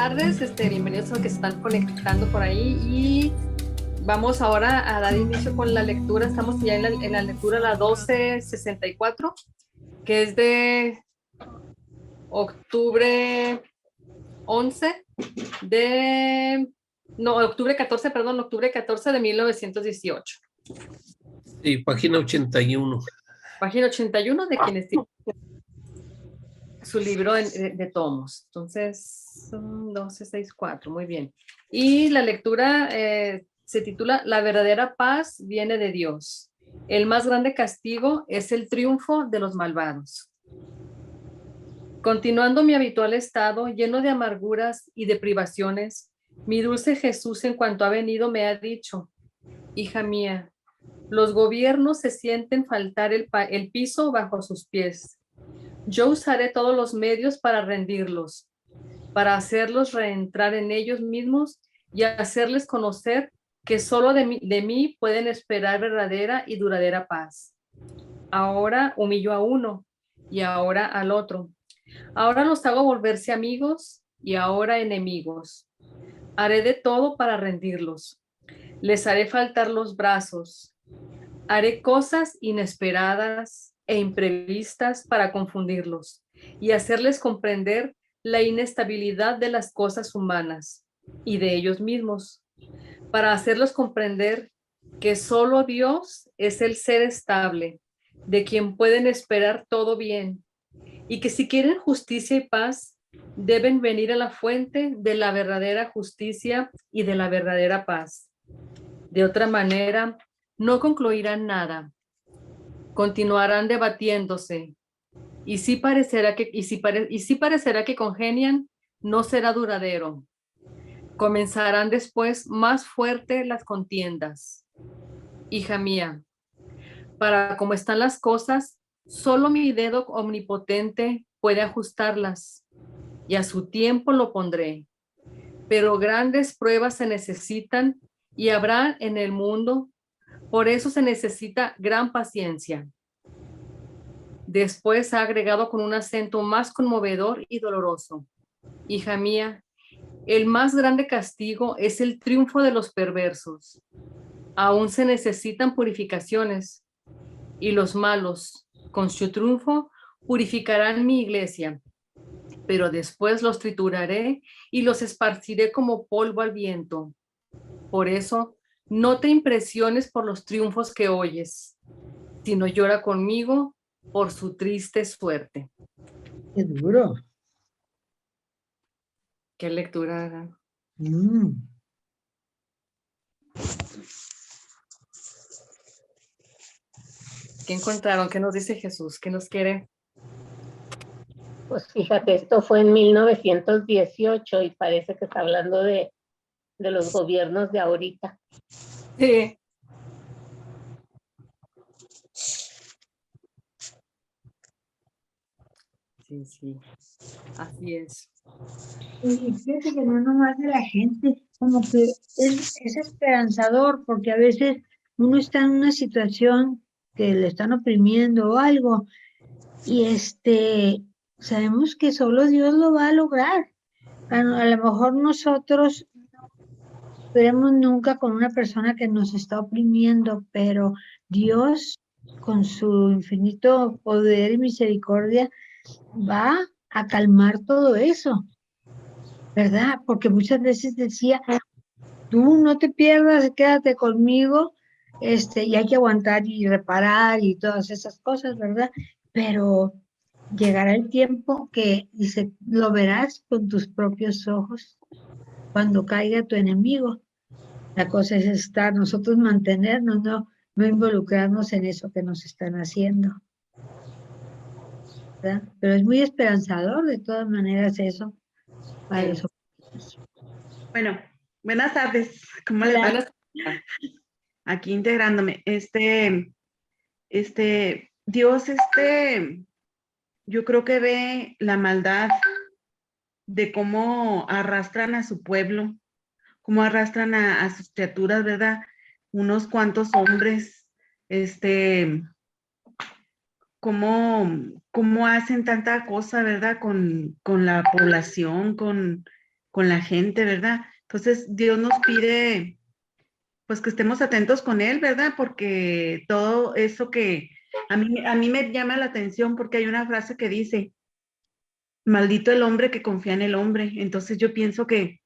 tardes, bienvenidos a los que se están conectando por ahí y vamos ahora a dar inicio con la lectura. Estamos ya en la lectura la 1264, que es de octubre 11 octubre 14, perdón, octubre 14 de 1918. Sí, página 81. Página 81 de quienes tienen su libro de tomos. Entonces, 1264, muy bien. Y la lectura se titula La verdadera paz viene de Dios. El más grande castigo es el triunfo de los malvados. Continuando mi habitual estado, lleno de amarguras y de privaciones, mi dulce Jesús en cuanto ha venido me ha dicho: hija mía, los gobiernos se sienten faltar el piso bajo sus pies. Yo usaré todos los medios para rendirlos, para hacerlos reentrar en ellos mismos y hacerles conocer que solo de mí pueden esperar verdadera y duradera paz. Ahora humillo a uno y ahora al otro. Ahora los hago volverse amigos y ahora enemigos. Haré de todo para rendirlos. Les haré faltar los brazos. Haré cosas inesperadas e imprevistas para confundirlos y hacerles comprender la inestabilidad de las cosas humanas y de ellos mismos, para hacerlos comprender que solo Dios es el ser estable, de quien pueden esperar todo bien, y que si quieren justicia y paz, deben venir a la fuente de la verdadera justicia y de la verdadera paz. De otra manera, no concluirán nada. Continuarán debatiéndose. Y sí parecerá que congenian, no será duradero. Comenzarán después más fuerte las contiendas. Hija mía, para como están las cosas, solo mi dedo omnipotente puede ajustarlas, y a su tiempo lo pondré. Pero grandes pruebas se necesitan y habrá en el mundo. Por eso se necesita gran paciencia. Después ha agregado con un acento más conmovedor y doloroso: hija mía, el más grande castigo es el triunfo de los perversos. Aún se necesitan purificaciones, y los malos, con su triunfo, purificarán mi iglesia. Pero después los trituraré y los esparciré como polvo al viento. Por eso, no te impresiones por los triunfos que oyes, sino llora conmigo por su triste suerte. Qué duro. ¿Qué lectura hagan? ¿Qué encontraron? ¿Qué nos dice Jesús? ¿Qué nos quiere? Pues fíjate, esto fue en 1918 y parece que está hablando de los gobiernos de ahorita. Sí. Sí, sí. Así es. Y fíjate que no nomás de la gente, como que es esperanzador, porque a veces uno está en una situación que le están oprimiendo o algo, y sabemos que solo Dios lo va a lograr. A lo mejor nosotros no veremos nunca con una persona que nos está oprimiendo, pero Dios, con su infinito poder y misericordia, va a calmar todo eso, ¿verdad? Porque muchas veces decía, tú no te pierdas, quédate conmigo, y hay que aguantar y reparar y todas esas cosas, ¿verdad? Pero llegará el tiempo que, dice, lo verás con tus propios ojos cuando caiga tu enemigo. La cosa es nosotros mantenernos, no involucrarnos en eso que nos están haciendo, ¿verdad? Pero es muy esperanzador de todas maneras eso para los opositores. Bueno, buenas tardes. ¿Cómo les va? Aquí integrándome. Dios, yo creo que ve la maldad de cómo arrastran a su pueblo, cómo arrastran a sus criaturas, ¿verdad? Unos cuantos hombres, cómo hacen tanta cosa, ¿verdad? Con la población, con con la gente, ¿verdad? Entonces Dios nos pide pues que estemos atentos con Él, ¿verdad? Porque todo eso que a mí me llama la atención porque hay una frase que dice, maldito el hombre que confía en el hombre. Entonces yo pienso que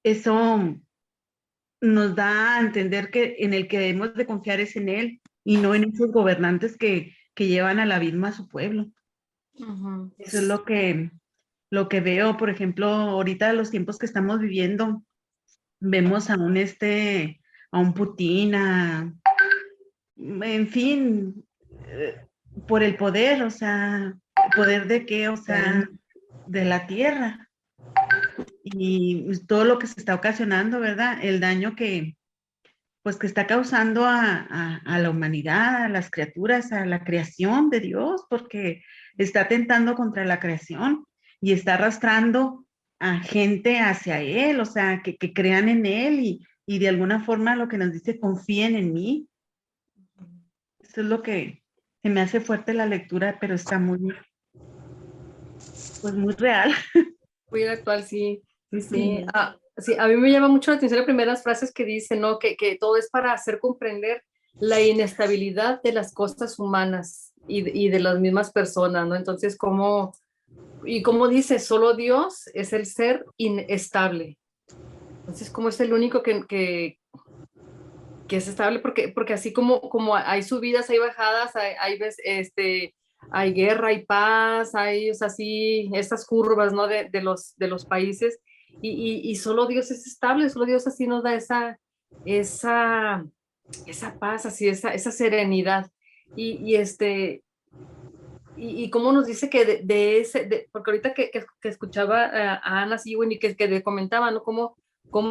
eso nos da a entender que en el que debemos de confiar es en Él y no en esos gobernantes que llevan al abismo a su pueblo. Ujú. Eso es lo que veo, por ejemplo, ahorita los tiempos que estamos viviendo, vemos a un Putin, en fin, por el poder, o sea, ¿poder de qué? O sea, de la tierra. Y todo lo que se está ocasionando, ¿verdad? El daño pues, que está causando a la humanidad, a las criaturas, a la creación de Dios, porque está atentando contra la creación y está arrastrando a gente hacia Él, o sea, que crean en Él y de alguna forma lo que nos dice, confíen en mí. Eso es lo que se me hace fuerte la lectura, pero está pues muy real. Muy actual, sí, sí, sí. Sí. Sí, a mí me llama mucho la atención las primeras frases que dice, ¿no? Que todo es para hacer comprender la inestabilidad de las cosas humanas y de las mismas personas, ¿no? Entonces, como dice, solo Dios es el ser inestable. Entonces, ¿cómo es el único que es estable? Porque así como hay subidas, hay bajadas, hay guerra, hay paz, hay, o sea, así, estas curvas, ¿no? De los países, y solo Dios es estable, solo Dios así nos da esa, esa paz, así, esa serenidad. Y cómo nos dice que porque ahorita que escuchaba a Ana Sigüen y que le comentaba, ¿no? Cómo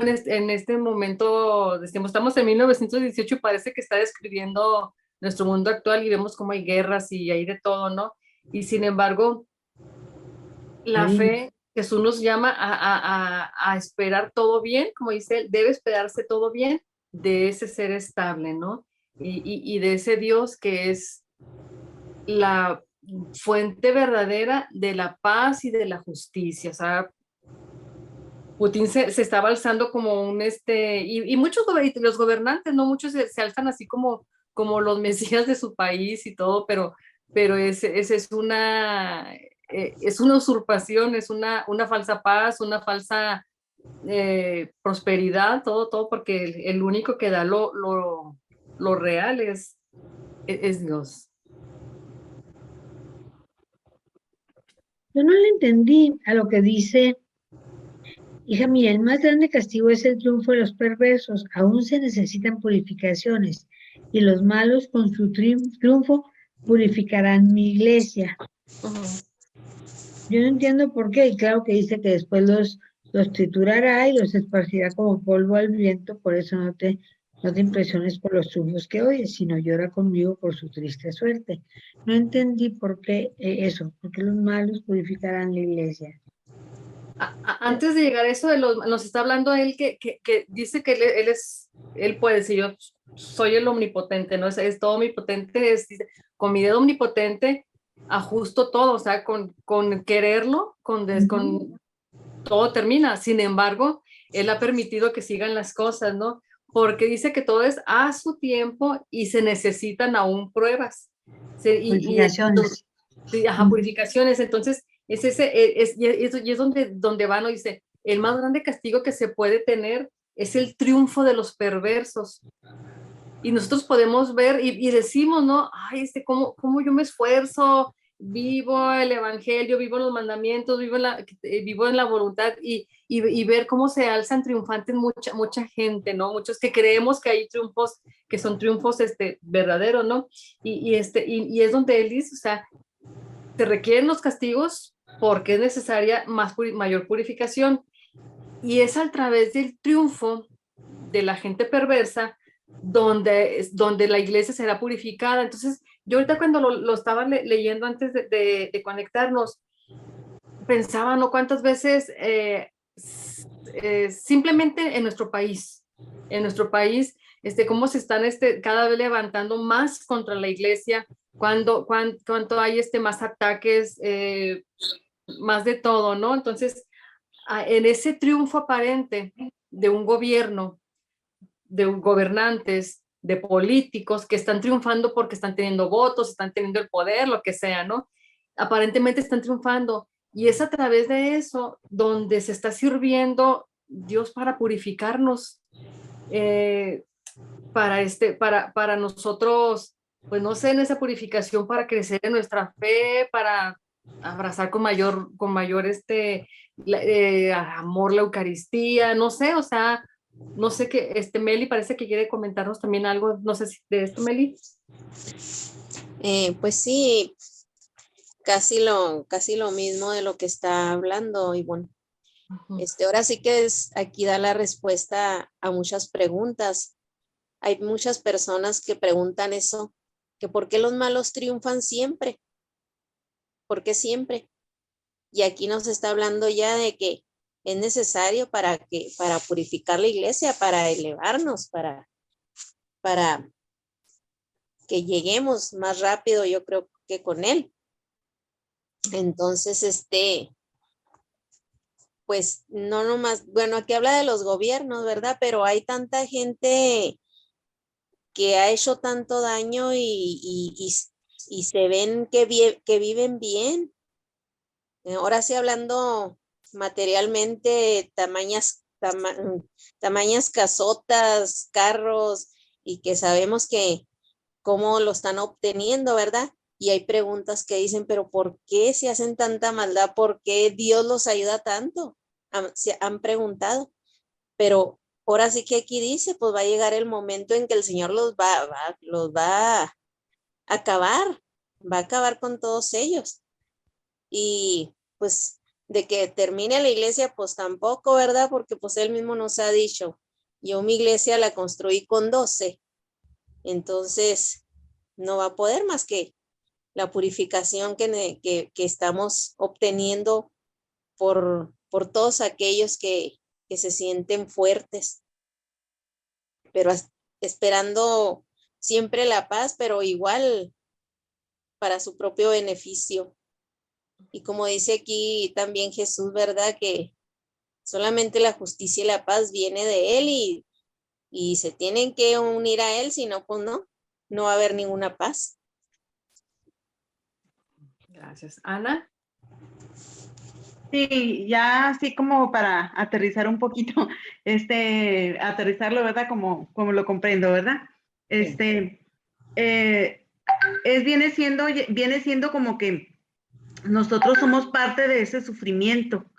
en este momento, decimos, estamos en 1918 y parece que está describiendo nuestro mundo actual y vemos cómo hay guerras y hay de todo, ¿no? Y sin embargo, la Sí. fe, Jesús nos llama a esperar todo bien, como dice él, debe esperarse todo bien de ese ser estable, ¿no? Y de ese Dios que es la fuente verdadera de la paz y de la justicia. O sea, Putin se estaba alzando como y muchos los gobernantes, ¿no? Muchos se alzan así como los mesías de su país y todo, pero ese es una usurpación, es una falsa paz, una falsa prosperidad, todo porque el único que da lo real es Dios. Yo no le entendí a lo que dice, hija mía, el más grande castigo es el triunfo de los perversos, aún se necesitan purificaciones, y los malos con su triunfo purificarán mi iglesia. Yo no entiendo por qué, y claro que dice que después los triturará y los esparcirá como polvo al viento, por eso no te impresiones por los triunfos que oyes, sino llora conmigo por su triste suerte. No entendí por qué eso, porque los malos purificarán la iglesia. Antes de llegar a eso, nos está hablando él que dice que él puede decir, yo soy el omnipotente, ¿no? Es todo omnipotente, dice, con mi dedo omnipotente ajusto todo, o sea, con quererlo, con todo termina. Sin embargo, él ha permitido que sigan las cosas, ¿no? Porque dice que todo es a su tiempo y se necesitan aún pruebas. Purificaciones. Purificaciones. Entonces, y es donde van, dice, el más grande castigo que se puede tener es el triunfo de los perversos. Y nosotros podemos ver y decimos, ¿no? Ay, cómo yo me esfuerzo, vivo el evangelio, vivo los mandamientos, vivo en la voluntad y ver cómo se alzan triunfantes mucha gente, ¿no? Muchos que creemos que hay triunfos que son triunfos verdaderos, ¿no? Y es donde él dice, o sea, se requieren los castigos porque es necesaria mayor purificación. Y es a través del triunfo de la gente perversa donde la iglesia será purificada. Entonces, yo ahorita cuando lo estaba leyendo antes de conectarnos, pensaba, ¿no? Cuántas veces simplemente en nuestro país, cómo se están cada vez levantando más contra la iglesia, cuánto hay más ataques, más de todo, ¿no? Entonces, en ese triunfo aparente de un gobierno, de gobernantes, de políticos que están triunfando porque están teniendo votos, están teniendo el poder, lo que sea, ¿no? Aparentemente están triunfando. Y es a través de eso donde se está sirviendo Dios para purificarnos, para nosotros, pues no sé, en esa purificación, para crecer en nuestra fe, para abrazar con mayor amor la Eucaristía, no sé, o sea, no sé qué, Meli parece que quiere comentarnos también algo, no sé si de esto, Meli. Pues sí, casi lo mismo de lo que está hablando, y bueno, ahora sí que aquí da la respuesta a muchas preguntas. Hay muchas personas que preguntan eso, que por qué los malos triunfan siempre, ¿por qué siempre? Y aquí nos está hablando ya de que es necesario para purificar la iglesia, para elevarnos, para que lleguemos más rápido, yo creo que con él. Entonces, pues no nomás, bueno, aquí habla de los gobiernos, ¿verdad? Pero hay tanta gente que ha hecho tanto daño y se ven que viven bien. Ahora sí, hablando materialmente, tamañas casotas, carros, y que sabemos que cómo lo están obteniendo, ¿verdad? Y hay preguntas que dicen, pero ¿por qué se hacen tanta maldad? ¿Por qué Dios los ayuda tanto? Se han preguntado, pero ahora sí que aquí dice, pues va a llegar el momento en que el Señor los va a acabar, va a acabar con todos ellos. Y pues de que termine la iglesia, pues tampoco, ¿verdad? Porque pues él mismo nos ha dicho, yo mi iglesia la construí con 12, entonces no va a poder más que la purificación que estamos obteniendo por todos aquellos que se sienten fuertes, pero esperando siempre la paz, pero igual para su propio beneficio. Y como dice aquí también Jesús, ¿verdad? Que solamente la justicia y la paz viene de él y se tienen que unir a él, si no, pues no va a haber ninguna paz. Gracias. Ana. Sí, ya así como para aterrizar un poquito, aterrizarlo, ¿verdad? Como lo comprendo, ¿verdad? Viene siendo como que nosotros somos parte de ese sufrimiento,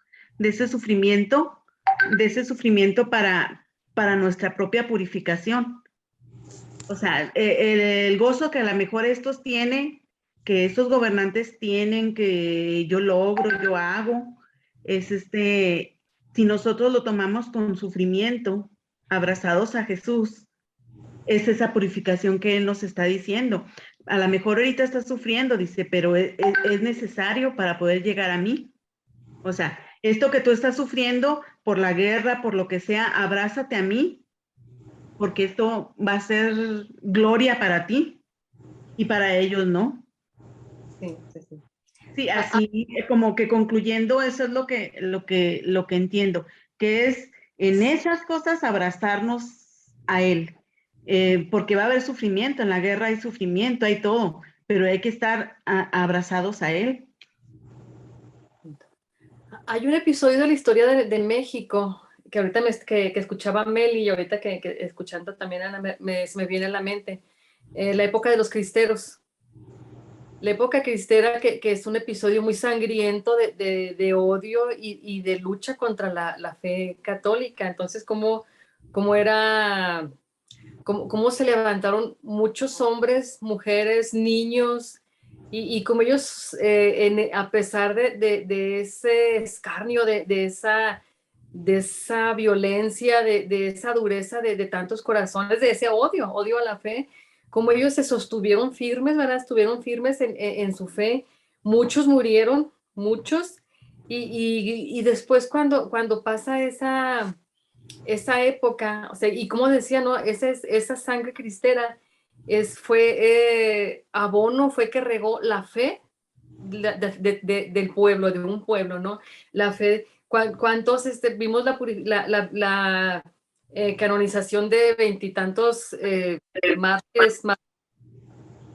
para nuestra propia purificación. O sea, el gozo que a lo mejor estos tienen, que estos gobernantes tienen, que yo logro, yo hago, es si nosotros lo tomamos con sufrimiento, abrazados a Jesús, es esa purificación que Él nos está diciendo. A lo mejor ahorita estás sufriendo, dice, pero es necesario para poder llegar a mí. O sea, esto que tú estás sufriendo por la guerra, por lo que sea, abrázate a mí, porque esto va a ser gloria para ti y para ellos no. Sí, sí, sí. Sí, así como que concluyendo, eso es lo que entiendo, que es en esas cosas abrazarnos a Él, porque va a haber sufrimiento, en la guerra hay sufrimiento, hay todo, pero hay que estar abrazados a Él. Hay un episodio de la historia de México que ahorita que escuchaba a Meli y ahorita que escuchando también a Ana, se me viene a la mente, la época de los cristeros. La época cristera, que es un episodio muy sangriento de odio y de lucha contra la fe católica. Entonces, cómo se levantaron muchos hombres, mujeres, niños, y como ellos, a pesar de ese escarnio, de esa violencia, de esa dureza de tantos corazones, de ese odio a la fe, como ellos se sostuvieron firmes, ¿verdad? Estuvieron firmes en su fe. Muchos murieron, muchos, y después cuando pasa esa época, o sea, y como decía, ¿no? Esa sangre cristera fue abono, fue que regó la fe del pueblo, de un pueblo, ¿no? La fe, ¿Cuántos vimos la canonización de 20 y tantos mártires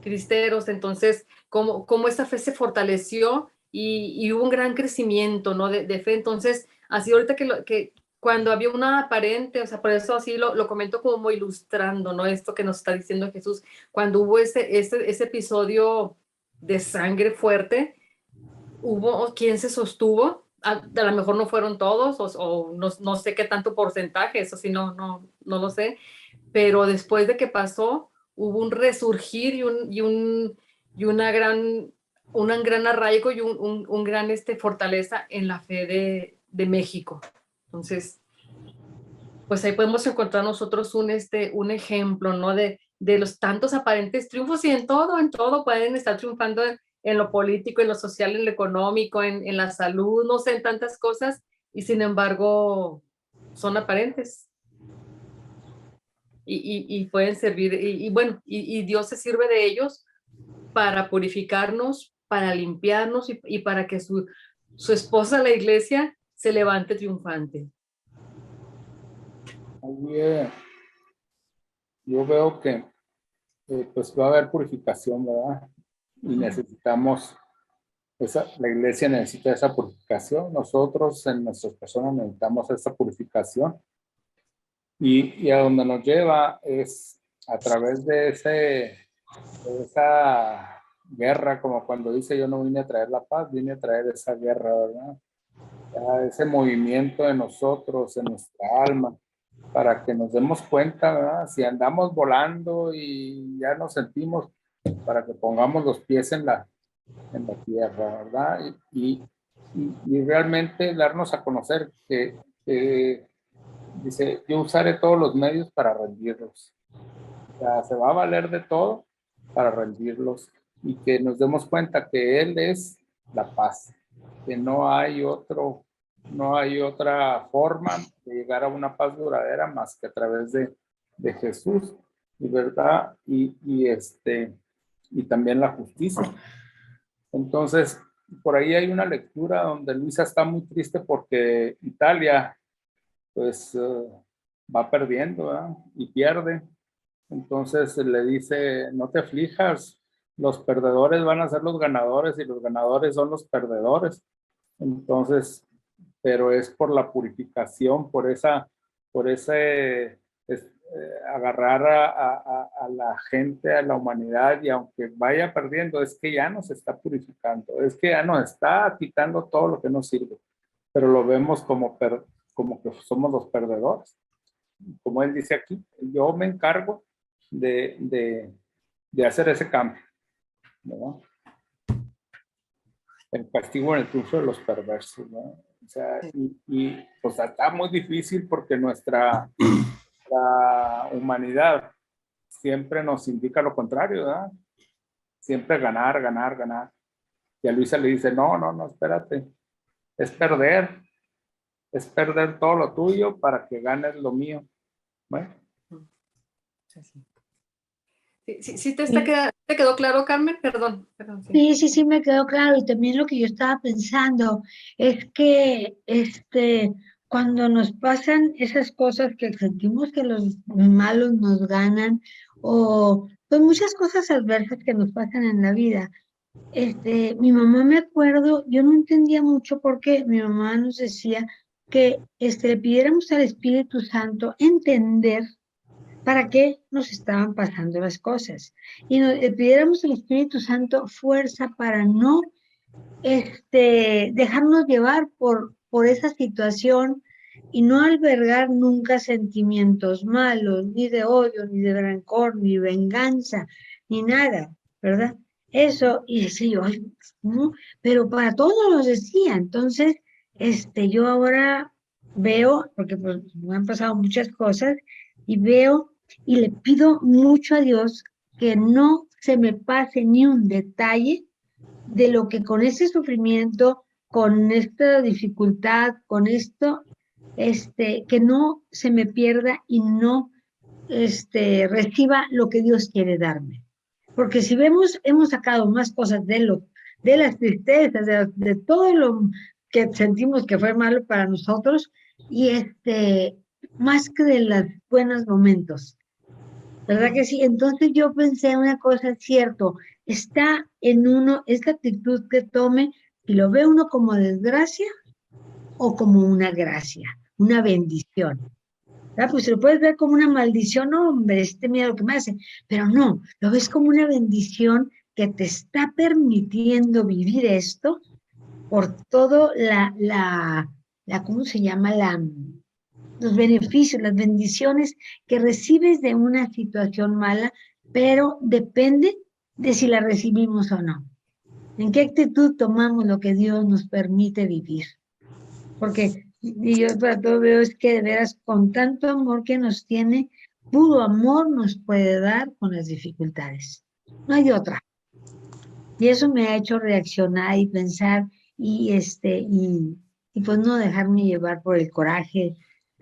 cristeros? Entonces, cómo esta fe se fortaleció y hubo un gran crecimiento, ¿no? de fe. Entonces, así ahorita que cuando había una aparente, o sea, por eso así lo comento como ilustrando, ¿no? Esto que nos está diciendo Jesús, cuando hubo ese episodio de sangre fuerte, hubo quien se sostuvo. A lo mejor no fueron todos, o no sé qué tanto porcentaje, eso sí, no lo sé, pero después de que pasó, hubo un resurgir y un gran arraigo y un gran fortaleza en la fe de México. Entonces, pues ahí podemos encontrar nosotros un ejemplo, ¿no? De los tantos aparentes triunfos, y en todo pueden estar triunfando en lo político, en lo social, en lo económico, en la salud, no sé, en tantas cosas, y sin embargo son aparentes. Y pueden servir, bueno, y Dios se sirve de ellos para purificarnos, para limpiarnos y para que su esposa, la iglesia, se levante triunfante. Ahí, yo veo que pues va a haber purificación, ¿verdad? Y necesitamos, la iglesia necesita esa purificación, nosotros en nuestras personas necesitamos esa purificación, y a donde nos lleva es a través de esa guerra, como cuando dice yo no vine a traer la paz, vine a traer esa guerra, ¿verdad? Ya ese movimiento de nosotros, en nuestra alma, para que nos demos cuenta, ¿verdad? Si andamos volando y ya nos sentimos, para que pongamos los pies en la tierra, ¿verdad? Y realmente darnos a conocer que dice, yo usaré todos los medios para rendirlos. O sea, se va a valer de todo para rendirlos, y que nos demos cuenta que Él es la paz, que no hay otra forma de llegar a una paz duradera más que a través de Jesús, y verdad, y también la justicia. Entonces, por ahí hay una lectura donde Luisa está muy triste porque Italia, pues, va perdiendo, ¿verdad? Y pierde. Entonces le dice, no te aflijas, los perdedores van a ser los ganadores y los ganadores son los perdedores. Entonces, pero es por la purificación, por ese agarrar a la gente, a la humanidad, y aunque vaya perdiendo, es que ya nos está purificando, es que ya nos está quitando todo lo que nos sirve, pero lo vemos como que somos los perdedores. Como él dice aquí, yo me encargo de hacer ese cambio, ¿no? El castigo en el triunfo de los perversos, ¿no? O sea, y pues está muy difícil porque la humanidad siempre nos indica lo contrario, ¿verdad? Siempre ganar, ganar, ganar. Y a Luisa le dice, no, espérate, es perder todo lo tuyo para que ganes lo mío. Bueno. Sí, ¿te quedó claro, Carmen? Perdón. Sí, me quedó claro. Y también lo que yo estaba pensando es que cuando nos pasan esas cosas que sentimos que los malos nos ganan, o pues muchas cosas adversas que nos pasan en la vida. Mi mamá, me acuerdo, yo no entendía mucho porque mi mamá nos decía que le pidiéramos al Espíritu Santo entender para qué nos estaban pasando las cosas. Y le pidiéramos al Espíritu Santo fuerza para no dejarnos llevar por esa situación y no albergar nunca sentimientos malos, ni de odio, ni de rencor, ni venganza, ni nada, ¿verdad? Eso, y decía yo, ay, ¿no? Pero para todos los decía. Entonces, yo ahora veo, porque pues me han pasado muchas cosas, y veo y le pido mucho a Dios que no se me pase ni un detalle de lo que con ese sufrimiento, con esta dificultad, con esto, que no se me pierda y no reciba lo que Dios quiere darme. Porque si hemos sacado más cosas de las tristezas, de todo que sentimos que fue malo para nosotros, y más que de los buenos momentos. ¿Verdad que sí? Entonces yo pensé una cosa, es cierto, está en uno, esta actitud que tome, y lo ve uno como desgracia o como una gracia, una bendición. ¿Verdad? Pues si lo puedes ver como una maldición, no, hombre, mira lo que me hace, pero no, lo ves como una bendición que te está permitiendo vivir esto por todo ¿cómo se llama? Los beneficios, las bendiciones que recibes de una situación mala, pero depende de si la recibimos o no. ¿En qué actitud tomamos lo que Dios nos permite vivir? Porque y yo para todo veo es que de veras con tanto amor que nos tiene, puro amor nos puede dar con las dificultades. No hay otra. Y eso me ha hecho reaccionar y pensar y pues no dejarme llevar por el coraje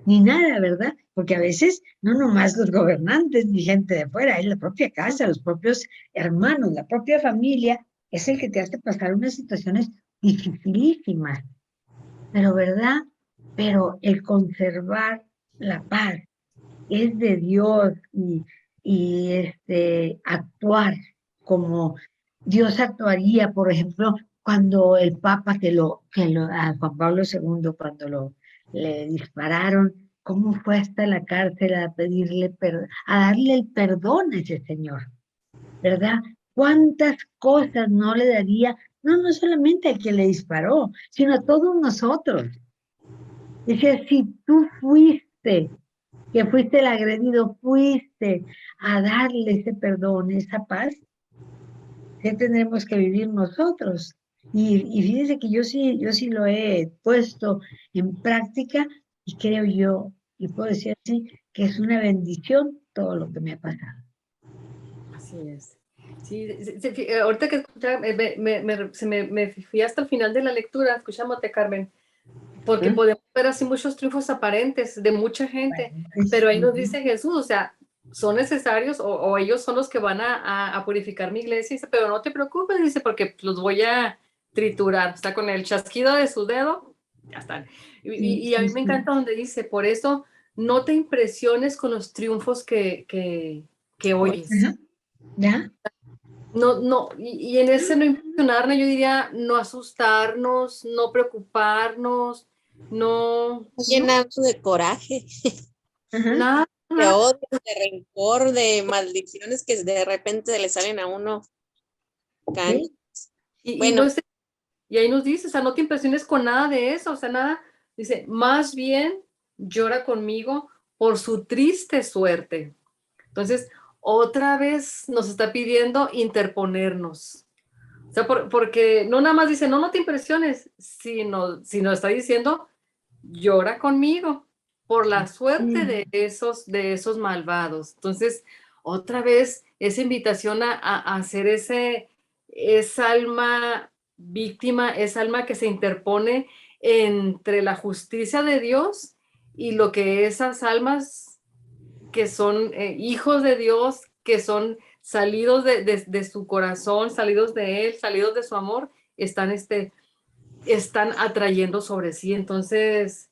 ni nada, ¿verdad? Porque a veces no nomás los gobernantes ni gente de fuera, es la propia casa, los propios hermanos, la propia familia, es el que te hace pasar unas situaciones dificilísimas. Pero, ¿verdad? Pero el conservar la paz es de Dios y actuar como Dios actuaría, por ejemplo, cuando el Papa a Juan Pablo II, cuando le dispararon, cómo fue hasta la cárcel a pedirle a darle el perdón a ese señor, ¿verdad? ¿Cuántas cosas no le daría, no solamente al que le disparó, sino a todos nosotros? Dice, si tú que fuiste el agredido, fuiste a darle ese perdón, esa paz, ¿qué tendremos que vivir nosotros? Y fíjese que yo sí lo he puesto en práctica y creo yo, y puedo decir así, que es una bendición todo lo que me ha pasado. Así es. Sí, ahorita que escuchaba, me fui hasta el final de la lectura, escuchándote, Carmen, porque podemos ver así muchos triunfos aparentes de mucha gente, pero ahí nos dice Jesús, o sea, son necesarios o ellos son los que van a purificar mi iglesia, dice, pero no te preocupes, dice, porque los voy a triturar, está con el chasquido de su dedo, ya están. Y a mí me encanta donde dice, por eso no te impresiones con los triunfos que oyes. ¿Ya? No, y en ese no impresionarnos, yo diría, no asustarnos, no preocuparnos, no Llenarnos de coraje, nada. de odio, de rencor, de maldiciones que de repente le salen a uno. ¿Sí? Y ahí nos dice, o sea, no te impresiones con nada de eso, o sea, nada, dice, más bien llora conmigo por su triste suerte. Entonces, otra vez nos está pidiendo interponernos. O sea, porque no nada más dice, no te impresiones, sino está diciendo, llora conmigo por la suerte de esos malvados. Entonces, otra vez, esa invitación a hacer esa alma víctima, esa alma que se interpone entre la justicia de Dios y lo que esas almas que son hijos de Dios, que son salidos de su corazón, salidos de Él, salidos de su amor, están atrayendo sobre sí. Entonces,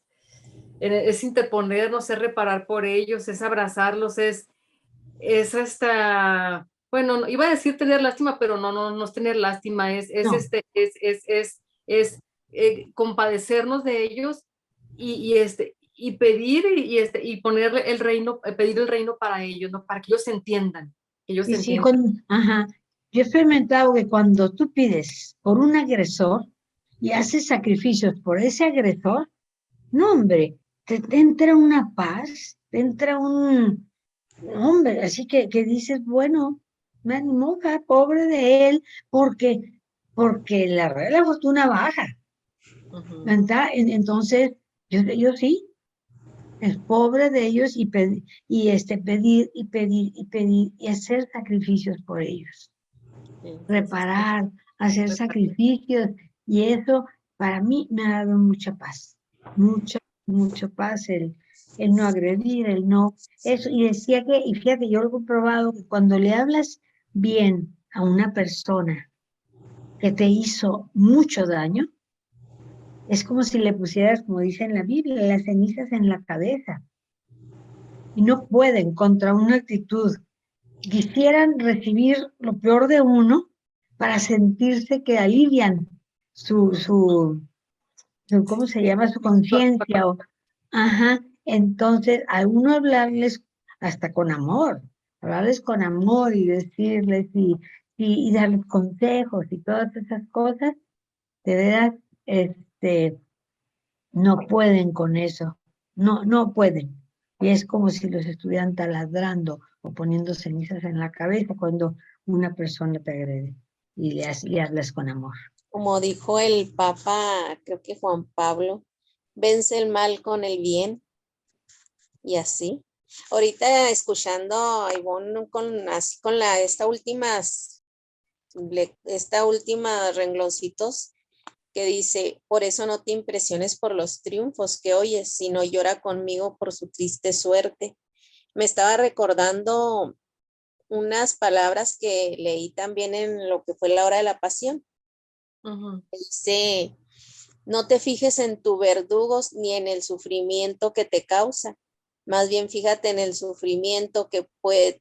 es interponernos, es reparar por ellos, es abrazarlos, es hasta, bueno, iba a decir tener lástima, pero no es tener lástima, es compadecernos de ellos y pedir y ponerle el reino, pedir el reino para ellos, ¿no? Para que ellos entiendan, Sí, yo he experimentado que cuando tú pides por un agresor y haces sacrificios por ese agresor, no, hombre, te entra una paz, te entra hombre, así que dices, bueno, me animó, pobre de él, porque la fortuna baja, ¿verdad? Entonces, yo sí, es pobre de ellos y pedir y hacer sacrificios por ellos, reparar, hacer sacrificios, y eso para mí me ha dado mucha paz, mucha paz el no agredir, el no, eso, y decía y fíjate, yo lo he comprobado, que cuando le hablas bien a una persona que te hizo mucho daño, Es como si le pusieras, como dice en la Biblia, las cenizas en la cabeza. Y no pueden contra una actitud. Quisieran recibir lo peor de uno para sentirse que alivian ¿cómo se llama? Su conciencia. Ajá. Entonces, a uno hablarles hasta con amor, hablarles con amor y decirles y darles consejos y todas esas cosas, de veras, no pueden con eso, no pueden. Y es como si los estuvieran taladrando o poniendo cenizas en la cabeza cuando una persona te agrede y hablas con amor. Como dijo el Papa, creo que Juan Pablo, vence el mal con el bien y así. Ahorita escuchando a Ivonne así con esta última rengloncitos que dice, por eso no te impresiones por los triunfos que oyes, sino llora conmigo por su triste suerte. Me estaba recordando unas palabras que leí también en lo que fue la hora de la pasión. Dice, no te fijes en tu verdugos ni en el sufrimiento que te causa, más bien fíjate en el sufrimiento que puedes,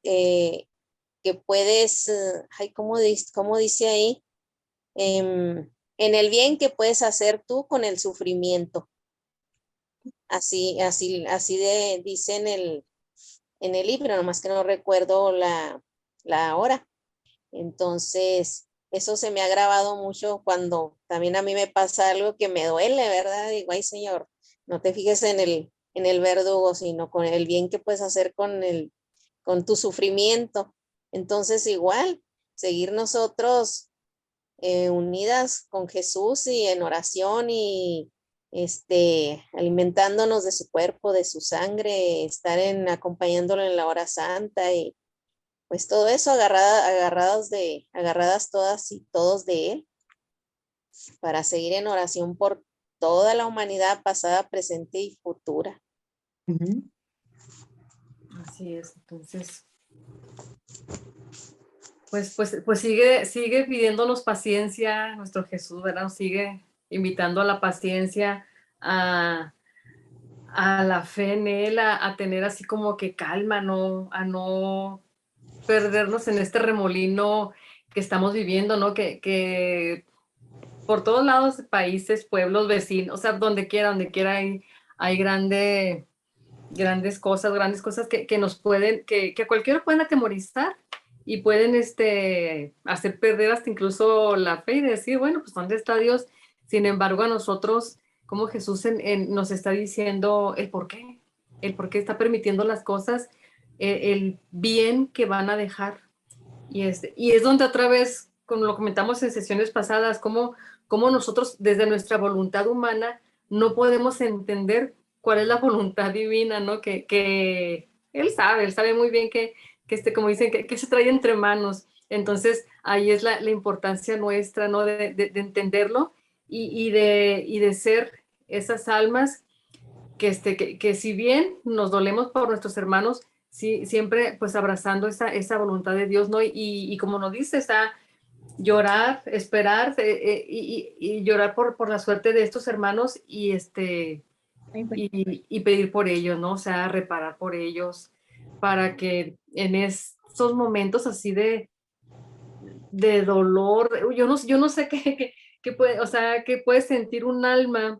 ¿cómo dice ahí? En el bien que puedes hacer tú con el sufrimiento. Así dice en el libro, nomás que no recuerdo la hora. Entonces, eso se me ha grabado mucho cuando también a mí me pasa algo que me duele, ¿verdad? Digo, ay, Señor, no te fijes en el verdugo, sino con el bien que puedes hacer con tu sufrimiento. Entonces, igual, seguir nosotros unidas con Jesús y en oración y alimentándonos de su cuerpo, de su sangre, acompañándolo en la hora santa y pues todo eso agarradas todas y todos de Él para seguir en oración por toda la humanidad pasada, presente y futura. Así es, entonces, pues sigue pidiéndonos paciencia, nuestro Jesús, ¿verdad? Nos sigue invitando a la paciencia, a la fe en Él, a tener así como que calma, a no perdernos en este remolino que estamos viviendo, ¿no? Que por todos lados, países, pueblos, vecinos, o sea, donde quiera hay grandes cosas que nos pueden, que a cualquiera pueden atemorizar y pueden hacer perder hasta incluso la fe y decir, bueno, pues ¿dónde está Dios? Sin embargo, a nosotros, como Jesús nos está diciendo el por qué está permitiendo las cosas, el bien que van a dejar. Y es donde otra vez, como lo comentamos en sesiones pasadas, cómo nosotros desde nuestra voluntad humana no podemos entender cuál es la voluntad divina, ¿no? Que Él sabe muy bien como dicen, que se trae entre manos. Entonces, ahí es la importancia nuestra, ¿no? De entenderlo y de ser esas almas que si bien nos dolemos por nuestros hermanos, sí, siempre pues abrazando esa voluntad de Dios, ¿no? Y como nos dice, llorar, esperar y llorar por la suerte de estos hermanos y pedir por ellos, ¿no? O sea, reparar por ellos para que en estos momentos así de dolor, yo no sé qué puede, o sea, que puede sentir un alma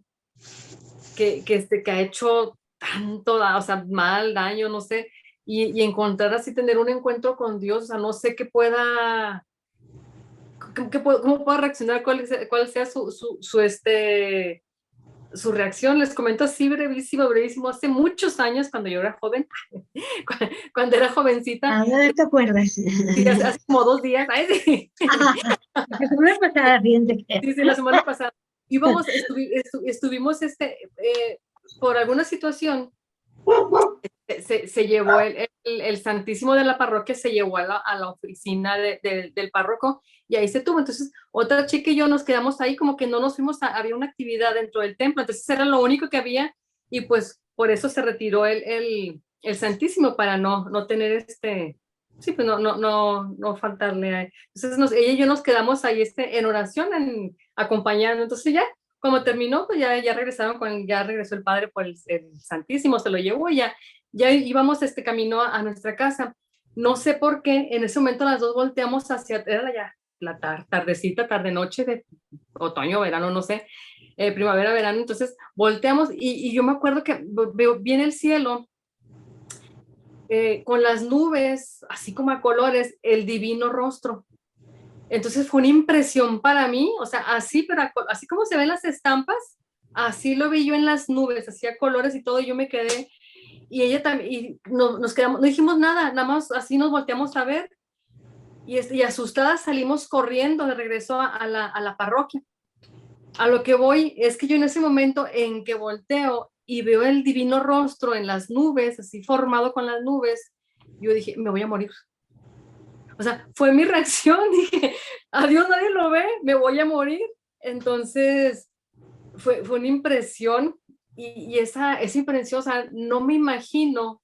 que ha hecho tanto, o sea, mal, daño, no sé, y encontrar así, tener un encuentro con Dios, o sea, no sé cómo pueda reaccionar, cuál sea su reacción. Les comento así brevísimo, hace muchos años cuando yo era joven, cuando era jovencita. ¿A dónde te acuerdas? Sí, hace como 2 días, ay, sí. La semana pasada, fíjate que. Sí, la semana pasada. Estuvimos por alguna situación, se llevó el Santísimo de la parroquia, se llevó a la oficina del párroco y ahí se tuvo. Entonces, otra chica y yo nos quedamos ahí, como que no nos fuimos, había una actividad dentro del templo, entonces era lo único que había y pues por eso se retiró el Santísimo para no tener sí, pues no faltarle a él. Entonces ella y yo nos quedamos ahí en oración, acompañando. Entonces ya Como terminó, pues ya regresaron ya regresó el padre por el Santísimo, se lo llevó y ya íbamos camino a nuestra casa. No sé por qué, en ese momento las dos volteamos era ya la tardecita, tarde-noche de otoño, verano, no sé, primavera, verano, entonces volteamos y yo me acuerdo que veo bien el cielo, con las nubes, así como a colores, el divino rostro. Entonces fue una impresión para mí, o sea, así, pero así como se ven las estampas, así lo vi yo en las nubes, hacía colores y todo, y yo me quedé, y ella también, y nos quedamos, no dijimos nada, nada más así nos volteamos a ver, y asustadas salimos corriendo de regreso a la parroquia. A lo que voy es que yo en ese momento en que volteo y veo el divino rostro en las nubes, así formado con las nubes, yo dije, me voy a morir. O sea, fue mi reacción, dije, adiós, nadie lo ve, me voy a morir. Entonces, fue una impresión y esa impresión, o sea, no me imagino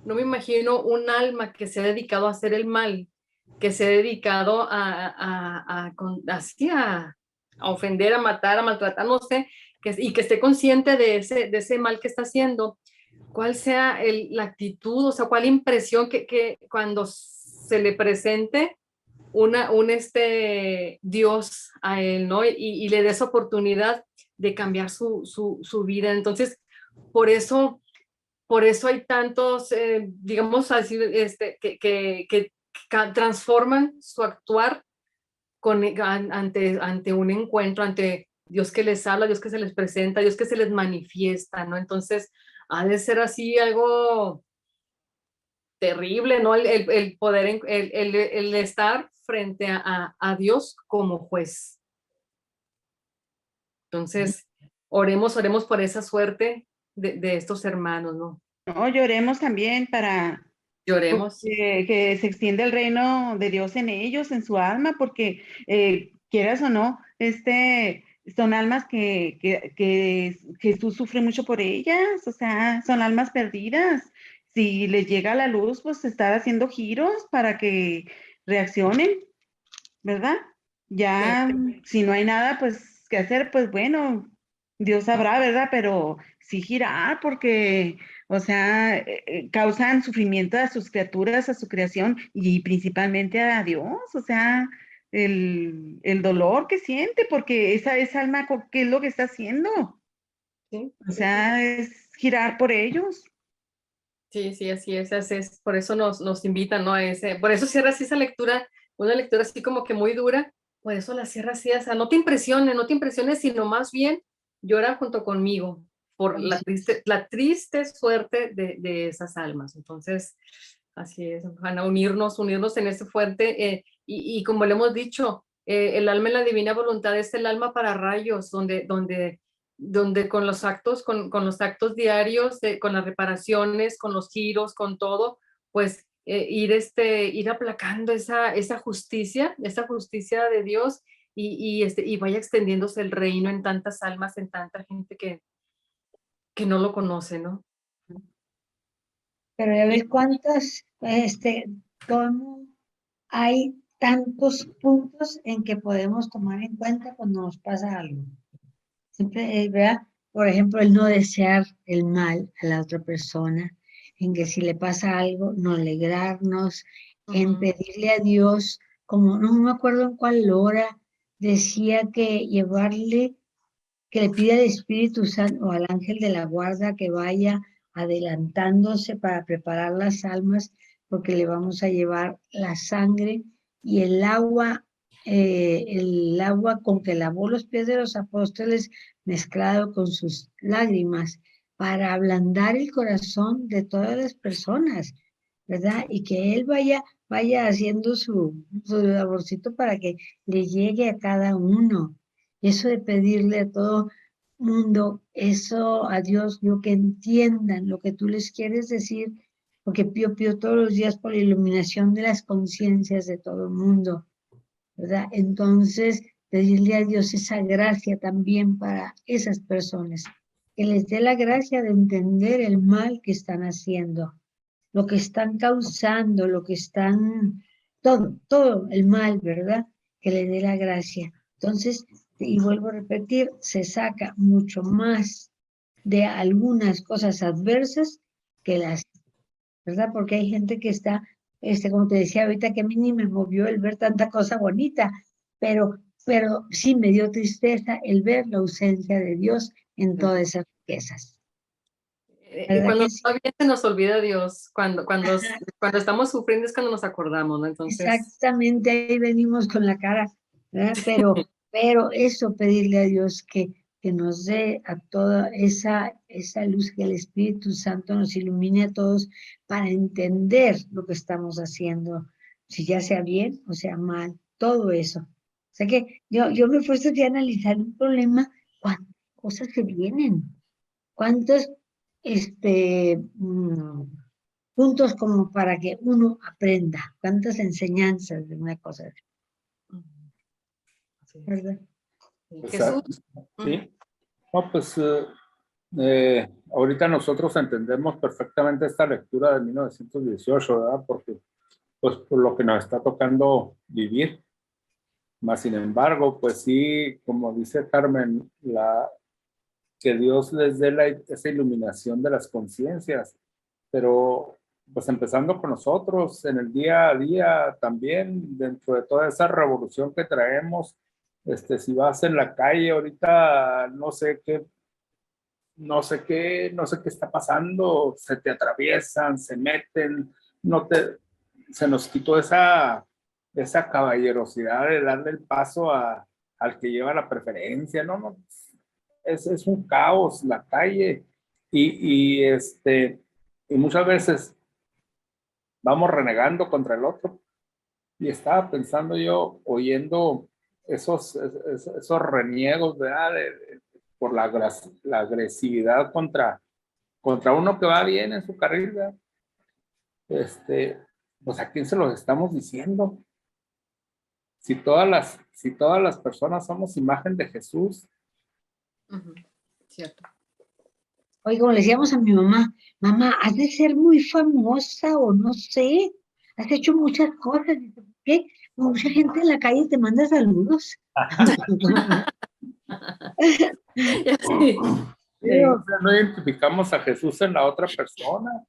un alma que se ha dedicado a hacer el mal, que se ha dedicado a ofender, a matar, a maltratar, no sé, y que esté consciente de ese mal que está haciendo, cuál sea la actitud, o sea, cuál impresión que cuando se le presente un Dios a él, ¿no? Y le dé esa oportunidad de cambiar su vida. Entonces, por eso hay tantos, digamos así, que transforman su actuar ante un encuentro, ante Dios que les habla, Dios que se les presenta, Dios que se les manifiesta, ¿no? Entonces, ha de ser así algo terrible, ¿no? El poder, el estar frente a Dios como juez. Entonces, oremos por esa suerte de estos hermanos, ¿no? No, lloremos también para Lloremos. que se extienda el reino de Dios en ellos, en su alma, porque quieras o no, son almas que Jesús sufre mucho por ellas, o sea, son almas perdidas. Si les llega la luz, pues estar haciendo giros para que reaccionen, ¿verdad? Ya, si no hay nada, pues, que hacer, pues bueno, Dios sabrá, ¿verdad? Pero sí girar, porque, o sea, causan sufrimiento a sus criaturas, a su creación y principalmente a Dios, o sea, el dolor que siente, porque esa alma, ¿qué es lo que está haciendo? Sí, O sea, es girar por ellos. sí, así es. Por eso nos invitan, ¿no? Por eso cierra así esa lectura, una lectura así como que muy dura, por eso la cierra así, o sea, no te impresiones, sino más bien llora junto conmigo por la triste suerte de esas almas. Entonces, así es, van a unirnos en ese fuerte, y como le hemos dicho, el alma en la divina voluntad es el alma para rayos, donde con los actos, con los actos diarios, con las reparaciones, con los giros, con todo, pues ir aplacando esa justicia de Dios y vaya extendiéndose el reino en tantas almas, en tanta gente que no lo conoce, ¿no? Pero ya ves cuántas, cómo hay tantos puntos en que podemos tomar en cuenta cuando nos pasa algo. Siempre, ¿verdad? Por ejemplo, el no desear el mal a la otra persona, en que si le pasa algo, no alegrarnos, en pedirle a Dios, como no me acuerdo en cuál hora, decía que que le pida al Espíritu Santo o al ángel de la guarda que vaya adelantándose para preparar las almas, porque le vamos a llevar la sangre y el agua con que lavó los pies de los apóstoles, mezclado con sus lágrimas, para ablandar el corazón de todas las personas, ¿verdad? Y que Él vaya haciendo su laborcito para que le llegue a cada uno. Eso de pedirle a todo mundo, eso a Dios, yo que entiendan lo que tú les quieres decir, porque pido todos los días por la iluminación de las conciencias de todo el mundo, ¿verdad? Entonces, pedirle a Dios esa gracia también para esas personas, que les dé la gracia de entender el mal que están haciendo, lo que están causando, todo el mal, ¿verdad? Que les dé la gracia. Entonces, y vuelvo a repetir, se saca mucho más de algunas cosas adversas que las, ¿verdad? Porque hay gente que está, como te decía ahorita, que a mí ni me movió el ver tanta cosa bonita, pero sí me dio tristeza el ver la ausencia de Dios en todas esas riquezas. ¿Verdad Cuando que sí? todavía se nos olvida Dios, cuando estamos sufriendo es cuando nos acordamos, ¿no? Entonces, Exactamente, ahí venimos con la cara, ¿verdad? Pero eso, pedirle a Dios que nos dé a toda esa luz, que el Espíritu Santo nos ilumine a todos para entender lo que estamos haciendo, si ya sea bien o sea mal, todo eso. O sea que yo me he puesto a analizar un problema, cuántas cosas se vienen, cuántos puntos como para que uno aprenda, cuántas enseñanzas de una cosa así, ¿verdad? Jesús. Sí. No, pues ahorita nosotros entendemos perfectamente esta lectura de 1918, ¿verdad? Porque, pues, por lo que nos está tocando vivir. Más sin embargo, pues sí, como dice Carmen, que Dios les dé esa iluminación de las conciencias, pero pues empezando con nosotros en el día a día también, dentro de toda esa revolución que traemos, si vas en la calle ahorita, no sé qué está pasando, se te atraviesan, se meten, se nos quitó esa caballerosidad de darle el paso al que lleva la preferencia, no, es un caos la calle y muchas veces vamos renegando contra el otro. Y estaba pensando yo, oyendo esos reniegos, ¿verdad? Por la agresividad contra uno que va bien en su carril, ¿verdad? Pues a quién se los estamos diciendo. Si todas las personas somos imagen de Jesús. Cierto. Oye, como le decíamos a mi mamá, mamá, has de ser muy famosa o no sé, has hecho muchas cosas. Dice, ¿por qué? Mucha gente en la calle te manda saludos. Sí. Sí, o sea, no identificamos a Jesús en la otra persona.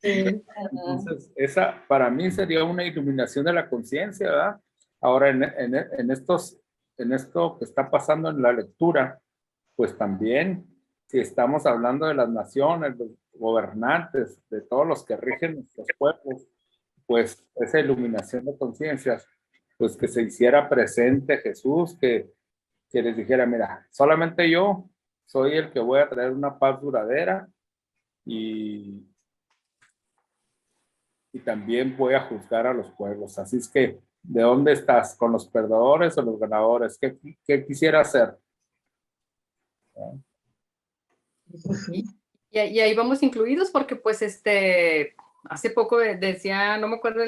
Entonces, esa para mí sería una iluminación de la conciencia, ¿verdad? Ahora, en esto que está pasando en la lectura, pues también, si estamos hablando de las naciones, los gobernantes, de todos los que rigen nuestros pueblos, pues esa iluminación de conciencias, pues que se hiciera presente Jesús, que les dijera, mira, solamente yo soy el que voy a traer una paz duradera y también voy a juzgar a los pueblos. Así es que, ¿de dónde estás? ¿Con los perdedores o los ganadores? ¿Qué quisiera hacer? Y ahí vamos incluidos porque pues hace poco decía, no me acuerdo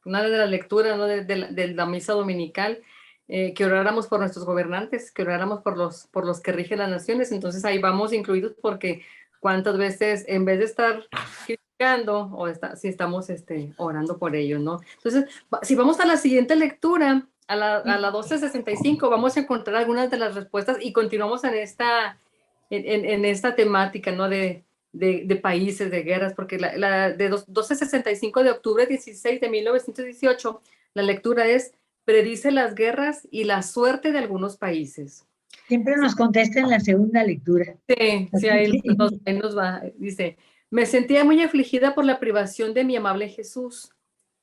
una de las lecturas, ¿no? de la misa dominical, que oráramos por nuestros gobernantes, que oráramos por los que rigen las naciones. Entonces ahí vamos incluidos porque cuántas veces en vez de estar criticando si estamos orando por ellos, ¿no? Entonces, si vamos a la siguiente lectura, a la 1265, vamos a encontrar algunas de las respuestas y continuamos en esta temática, ¿no? De países, de guerras, porque la de 1265 de octubre 16 de 1918, la lectura es: predice las guerras y la suerte de algunos países. Siempre nos contesta en la segunda lectura. Sí, ahí nos va. Dice, me sentía muy afligida por la privación de mi amable Jesús,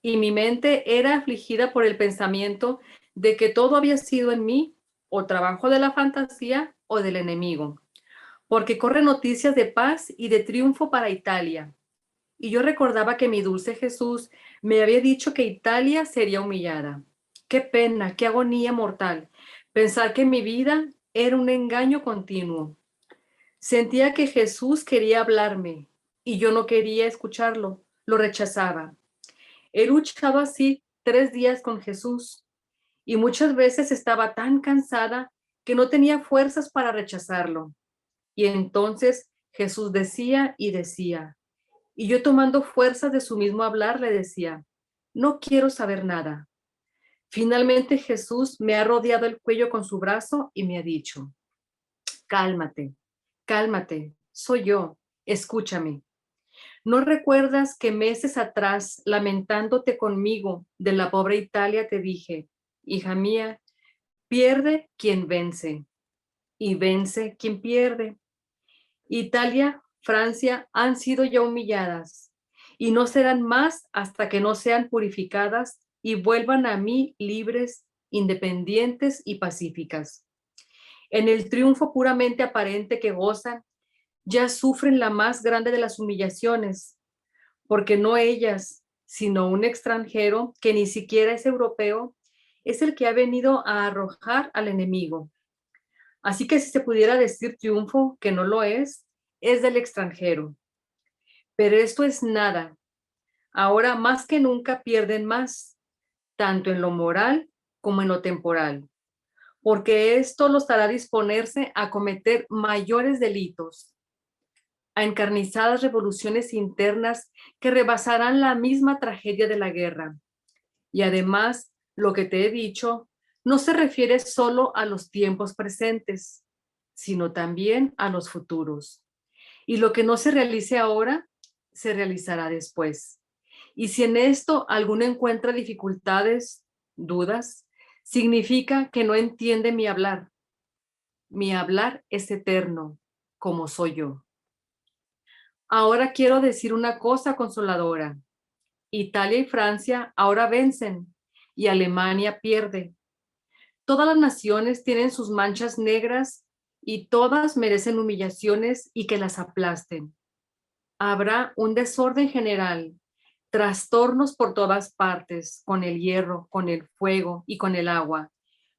y mi mente era afligida por el pensamiento de que todo había sido en mí o trabajo de la fantasía o del enemigo, porque corren noticias de paz y de triunfo para Italia. Y yo recordaba que mi dulce Jesús me había dicho que Italia sería humillada. Qué pena, qué agonía mortal, pensar que mi vida era un engaño continuo. Sentía que Jesús quería hablarme y yo no quería escucharlo, lo rechazaba. He luchado así 3 días con Jesús y muchas veces estaba tan cansada que no tenía fuerzas para rechazarlo. Y entonces Jesús decía y decía, y yo tomando fuerzas de su mismo hablar le decía, no quiero saber nada. Finalmente Jesús me ha rodeado el cuello con su brazo y me ha dicho, cálmate, cálmate, soy yo, escúchame. ¿No recuerdas que meses atrás, lamentándote conmigo de la pobre Italia, te dije, hija mía, pierde quien vence y vence quien pierde? Italia, Francia han sido ya humilladas y no serán más hasta que no sean purificadas y vuelvan a mí libres, independientes y pacíficas. En el triunfo puramente aparente que gozan, ya sufren la más grande de las humillaciones, porque no ellas, sino un extranjero que ni siquiera es europeo, es el que ha venido a arrojar al enemigo. Así que si se pudiera decir triunfo, que no lo es del extranjero. Pero esto es nada. Ahora más que nunca pierden más, tanto en lo moral como en lo temporal, porque esto los hará disponerse a cometer mayores delitos, a encarnizadas revoluciones internas que rebasarán la misma tragedia de la guerra. Y además, lo que te he dicho no se refiere solo a los tiempos presentes, sino también a los futuros. Y lo que no se realice ahora, se realizará después. Y si en esto alguno encuentra dificultades, dudas, significa que no entiende mi hablar. Mi hablar es eterno, como soy yo. Ahora quiero decir una cosa consoladora. Italia y Francia ahora vencen y Alemania pierde. Todas las naciones tienen sus manchas negras y todas merecen humillaciones y que las aplasten. Habrá un desorden general, trastornos por todas partes, con el hierro, con el fuego y con el agua,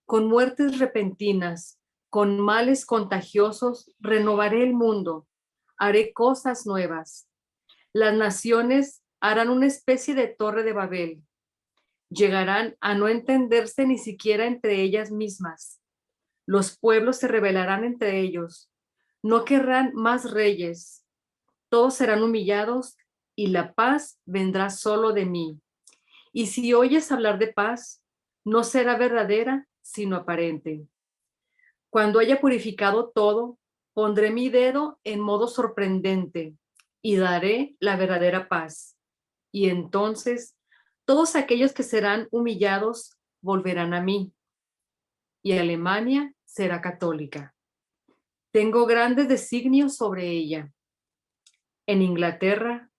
con muertes repentinas, con males contagiosos, renovaré el mundo, haré cosas nuevas. Las naciones harán una especie de torre de Babel. Llegarán a no entenderse ni siquiera entre ellas mismas. Los pueblos se rebelarán entre ellos. No querrán más reyes. Todos serán humillados y la paz vendrá solo de mí. Y si oyes hablar de paz, no será verdadera, sino aparente. Cuando haya purificado todo, pondré mi dedo en modo sorprendente y daré la verdadera paz. Y entonces todos aquellos que serán humillados volverán a mí. Y Alemania será católica. Tengo grandes designios sobre ella. En Inglaterra,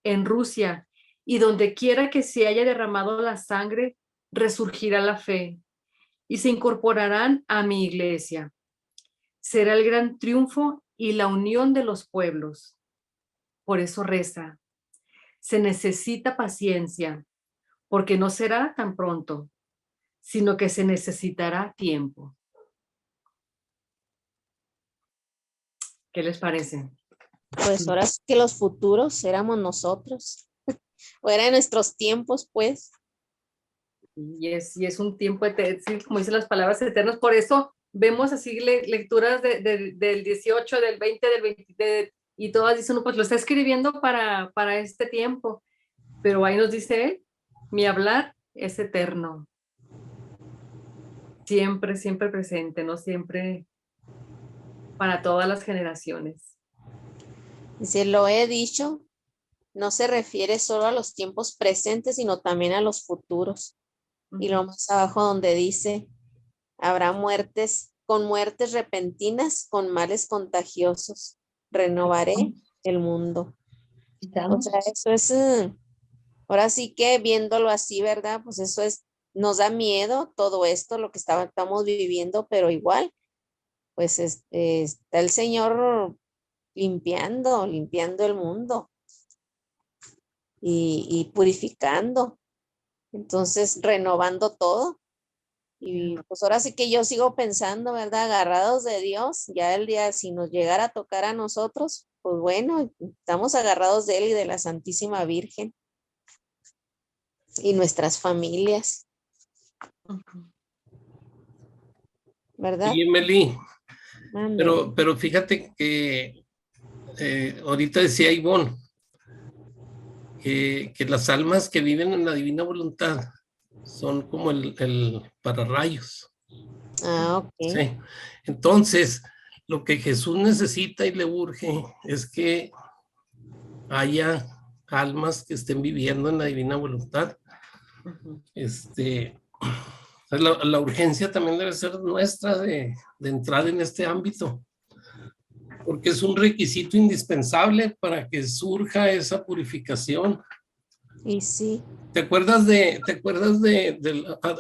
en Rusia y donde quiera que se haya derramado la sangre, resurgirá la fe y se incorporarán a mi iglesia. Será el gran triunfo y la unión de los pueblos. Por eso reza. Se necesita paciencia, porque no será tan pronto, sino que se necesitará tiempo. ¿Qué les parece? Pues ahora sí que los futuros éramos nosotros, o eran nuestros tiempos, pues. Y es un tiempo eterno, como dicen las palabras eternas, por eso vemos así lecturas del 18, del 20, del 20, y todas dicen, no, pues lo está escribiendo para este tiempo, pero ahí nos dice él, mi hablar es eterno, siempre, siempre presente, no siempre para todas las generaciones. Dice, lo he dicho, no se refiere solo a los tiempos presentes, sino también a los futuros. Y lo más abajo donde dice, habrá muertes, con muertes repentinas, con males contagiosos. Renovaré el mundo. O sea, eso es, ahora sí que viéndolo así, ¿verdad? Pues eso es, nos da miedo todo esto, lo que estamos viviendo, pero igual, pues está el Señor limpiando el mundo y purificando. Entonces, renovando todo. Y pues ahora sí que yo sigo pensando, ¿verdad? Agarrados de Dios, ya el día, si nos llegara a tocar a nosotros, pues bueno, estamos agarrados de Él y de la Santísima Virgen y nuestras familias. ¿Verdad? Y Emily, Mande. pero fíjate que ahorita decía Ivonne que las almas que viven en la divina voluntad son como el pararrayos. Ah, ok. Sí. Entonces, lo que Jesús necesita y le urge es que haya almas que estén viviendo en la divina voluntad. La urgencia también debe ser nuestra de entrar en este ámbito, porque es un requisito indispensable para que surja esa purificación. Y sí. ¿Te acuerdas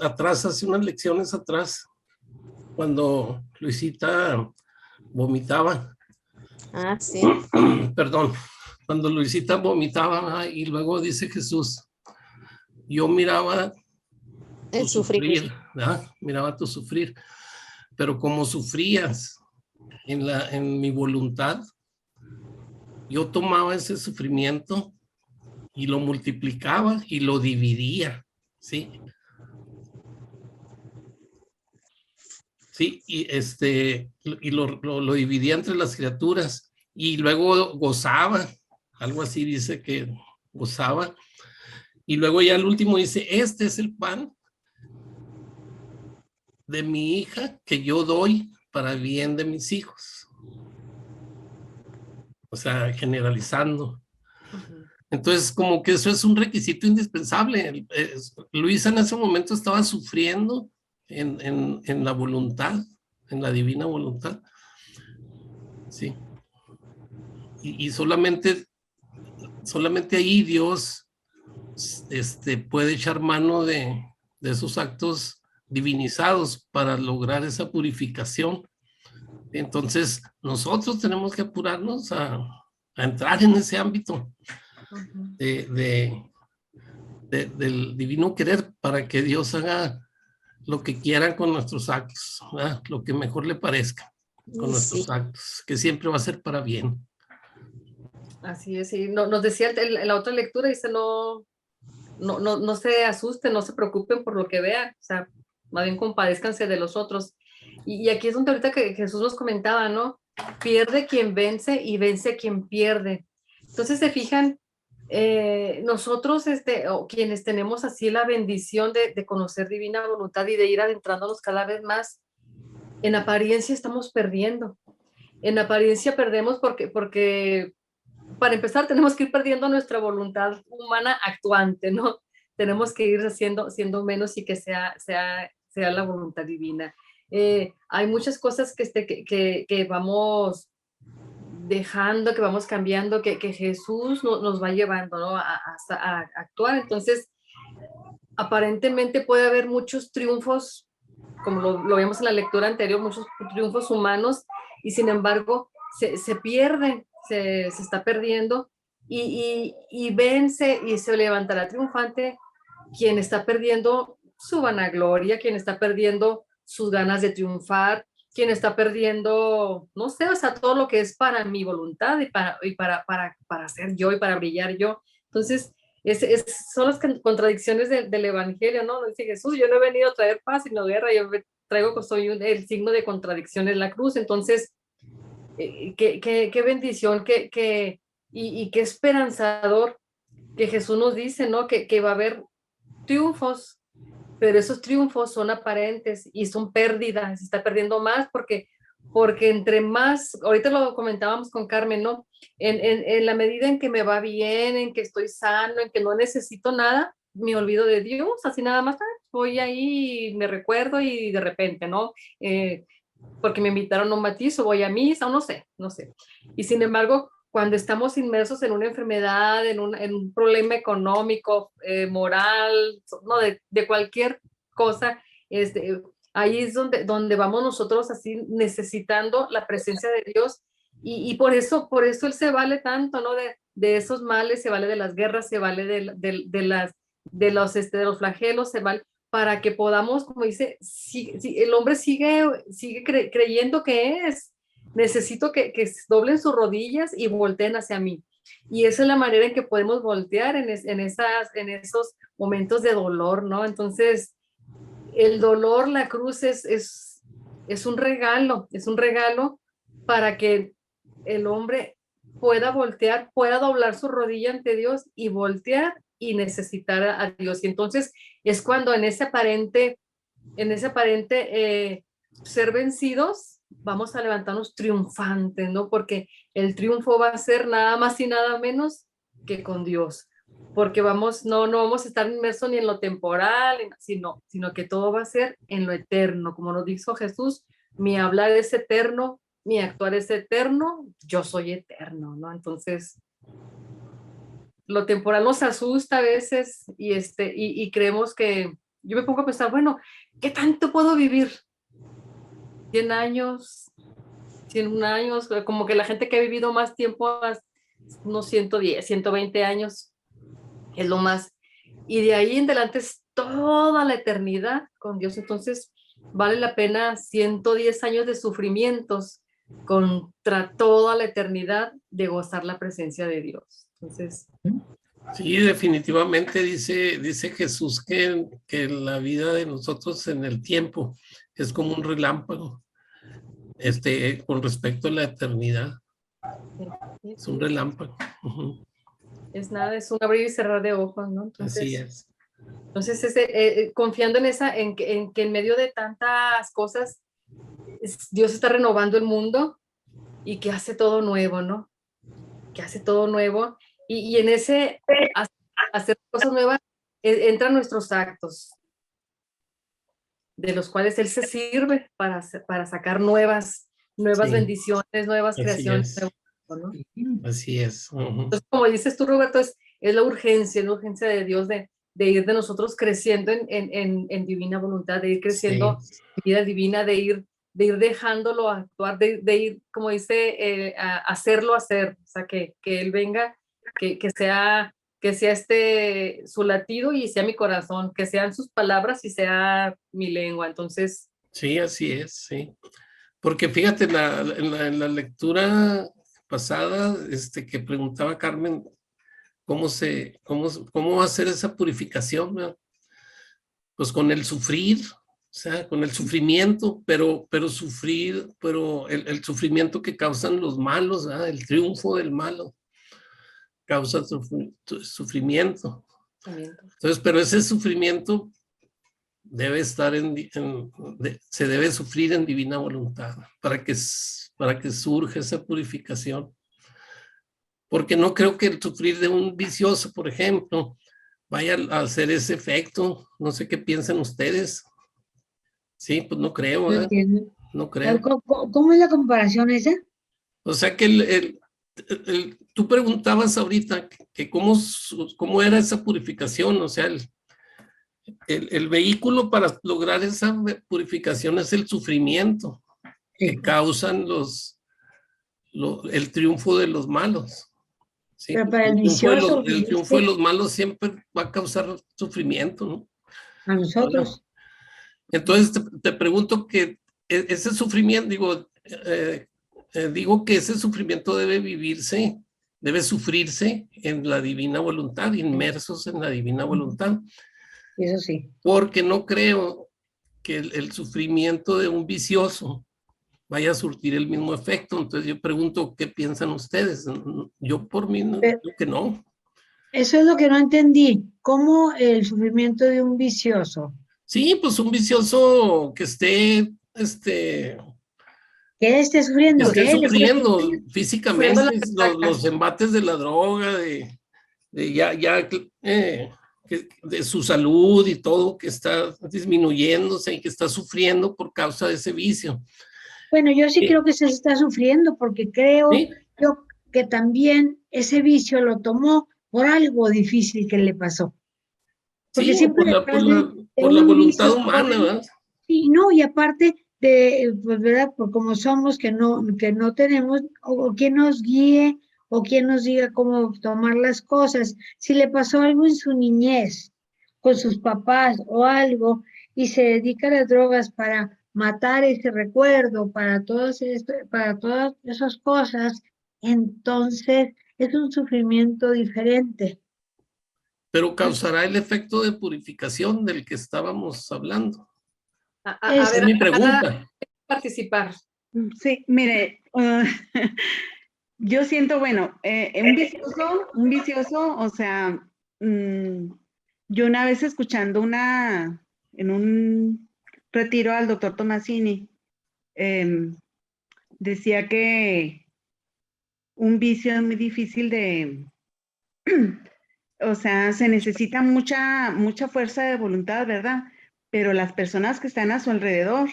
atrás, hace unas lecciones atrás, cuando Luisita vomitaba? Ah, sí. Perdón, cuando Luisita vomitaba y luego dice Jesús, yo miraba tu El sufrir. sufrir, ¿verdad? Miraba tu sufrir, pero como sufrías en mi voluntad, yo tomaba ese sufrimiento y lo multiplicaba y lo dividía, ¿sí? Sí, y lo dividía entre las criaturas y luego gozaba, algo así dice que gozaba, y luego ya al último dice, este es el pan de mi hija que yo doy para el bien de mis hijos. O sea, generalizando. Entonces, como que eso es un requisito indispensable. Luisa en ese momento estaba sufriendo en la voluntad, en la divina voluntad. Sí. Y solamente ahí Dios puede echar mano de esos actos divinizados para lograr esa purificación. Entonces, nosotros tenemos que apurarnos a entrar en ese ámbito del divino querer para que Dios haga lo que quiera con nuestros actos, ¿verdad? Lo que mejor le parezca con nuestros actos, que siempre va a ser para bien. Así es, y nos decía en la otra lectura, dice, no se asusten, no se preocupen por lo que vean, o sea, más bien compadézcanse de los otros. Y aquí es donde ahorita que Jesús nos comentaba, ¿no? Pierde quien vence y vence quien pierde. Entonces, se fijan, nosotros, o quienes tenemos así la bendición de conocer divina voluntad y de ir adentrándonos cada vez más, en apariencia estamos perdiendo. En apariencia perdemos porque para empezar, tenemos que ir perdiendo nuestra voluntad humana actuante, ¿no? Tenemos que ir siendo menos y que sea la voluntad divina. Hay muchas cosas que vamos dejando, que vamos cambiando, que Jesús nos va llevando, ¿no? A actuar. Entonces, aparentemente puede haber muchos triunfos, como lo vimos en la lectura anterior, muchos triunfos humanos, y sin embargo se pierden, se está perdiendo, y vence y se levantará triunfante quien está perdiendo su vanagloria, quien está perdiendo sus ganas de triunfar, quien está perdiendo, no sé, o sea, todo lo que es para mi voluntad y para ser yo y para brillar yo. Entonces, son las contradicciones del Evangelio, ¿no? Dice Jesús, yo no he venido a traer paz sino guerra, yo traigo, soy el signo de contradicción en la cruz. Entonces, qué bendición, y qué esperanzador que Jesús nos dice, ¿no? Que va a haber triunfos, pero esos triunfos son aparentes y son pérdidas, se está perdiendo más porque entre más, ahorita lo comentábamos con Carmen, ¿no? En la medida en que me va bien, en que estoy sano, en que no necesito nada, me olvido de Dios, así nada más, voy ahí, me recuerdo y de repente, ¿no? Porque me invitaron a un bautizo, voy a misa, o no sé. Y sin embargo, cuando estamos inmersos en una enfermedad, en un problema económico, moral, no, de cualquier cosa, ahí es donde vamos nosotros así necesitando la presencia de Dios, y por eso Él se vale tanto, ¿no? De esos males, se vale de las guerras, se vale de los flagelos, se vale para que podamos, como dice, si el hombre sigue creyendo que necesito que doblen sus rodillas y volteen hacia mí. Y esa es la manera en que podemos voltear en esos momentos de dolor, ¿no? Entonces, el dolor, la cruz es un regalo para que el hombre pueda voltear, pueda doblar su rodilla ante Dios y voltear y necesitar a Dios. Y entonces es cuando en ese aparente ser vencidos, vamos a levantarnos triunfantes, ¿no? Porque el triunfo va a ser nada más y nada menos que con Dios. Porque no vamos a estar inmersos ni en lo temporal, sino que todo va a ser en lo eterno. Como nos dijo Jesús, mi hablar es eterno, mi actuar es eterno, yo soy eterno, ¿no? Entonces, lo temporal nos asusta a veces y creemos que, yo me pongo a pensar, bueno, ¿qué tanto puedo vivir? 100 años, 101 años, como que la gente que ha vivido más tiempo, unos 110, 120 años, es lo más. Y de ahí en adelante es toda la eternidad con Dios. Entonces, vale la pena 110 años de sufrimientos contra toda la eternidad de gozar la presencia de Dios. Entonces... Sí, definitivamente dice Jesús que la vida de nosotros en el tiempo es como un relámpago, con respecto a la eternidad. Es un relámpago. Uh-huh. Es nada, es un abrir y cerrar de ojos, ¿no? Entonces, así es. Entonces, confiando en que en medio de tantas cosas, Dios está renovando el mundo y que hace todo nuevo, ¿no? Que hace todo nuevo. Y en ese hacer cosas nuevas entran nuestros actos, de los cuales Él se sirve para sacar nuevas Sí. bendiciones, nuevas Así creaciones. es. ¿No? Así es. Uh-huh. Entonces, como dices tú, Roberto, es la urgencia de Dios de ir de nosotros creciendo en divina voluntad, de ir creciendo Sí. en vida divina, de ir dejándolo actuar, de ir, como dice, a hacerlo hacer, o sea, que Él venga, que sea su latido y sea mi corazón, que sean sus palabras y sea mi lengua. Entonces... Sí, así es, sí. Porque fíjate, en la lectura pasada, que preguntaba Carmen, cómo hacer esa purificación, ¿no? Pues con el sufrir, o sea, con el sufrimiento, pero el sufrimiento que causan los malos, ¿verdad? El triunfo del malo causa sufrimiento. Entonces, pero ese sufrimiento debe estar se debe sufrir en divina voluntad para que surja esa purificación. Porque no creo que el sufrir de un vicioso, por ejemplo, vaya a hacer ese efecto. No sé qué piensan ustedes. Sí, pues no creo, No entiendo. No creo. ¿Cómo es la comparación esa? O sea que tú preguntabas ahorita que cómo era esa purificación, o sea, el vehículo para lograr esa purificación es el sufrimiento que causan el triunfo de los malos. Sí, pero para el vicioso, el triunfo de los malos siempre va a causar sufrimiento, ¿no? A nosotros. Bueno, entonces te pregunto que ese sufrimiento, digo que ese sufrimiento debe sufrirse en la divina voluntad, inmersos en la divina voluntad. Eso sí. Porque no creo que el sufrimiento de un vicioso vaya a surtir el mismo efecto. Entonces yo pregunto, ¿qué piensan ustedes? Yo por mí creo que no. Eso es lo que no entendí. ¿Cómo el sufrimiento de un vicioso? Sí, pues un vicioso que esté, que esté sufriendo. Que esté sufriendo físicamente los embates de la droga, de su salud y todo, que está disminuyéndose y que está sufriendo por causa de ese vicio. Bueno, yo sí creo que se está sufriendo porque creo yo que también ese vicio lo tomó por algo difícil que le pasó. Porque siempre por la voluntad humana, ¿verdad? Sí, no, y aparte de, pues, ¿verdad? Por como somos, que no tenemos, o quien nos guíe, o quien nos diga cómo tomar las cosas. Si le pasó algo en su niñez, con sus papás o algo, y se dedica a las drogas para matar ese recuerdo, para todas esas cosas, entonces es un sufrimiento diferente. Pero causará el efecto de purificación del que estábamos hablando. A ver, mi pregunta. Participar. Sí, mire, yo siento, bueno, un vicioso, o sea, yo una vez escuchando en un retiro al doctor Tomasini, decía que un vicio es muy difícil de, o sea, se necesita mucha fuerza de voluntad, ¿verdad? Pero las personas que están a su alrededor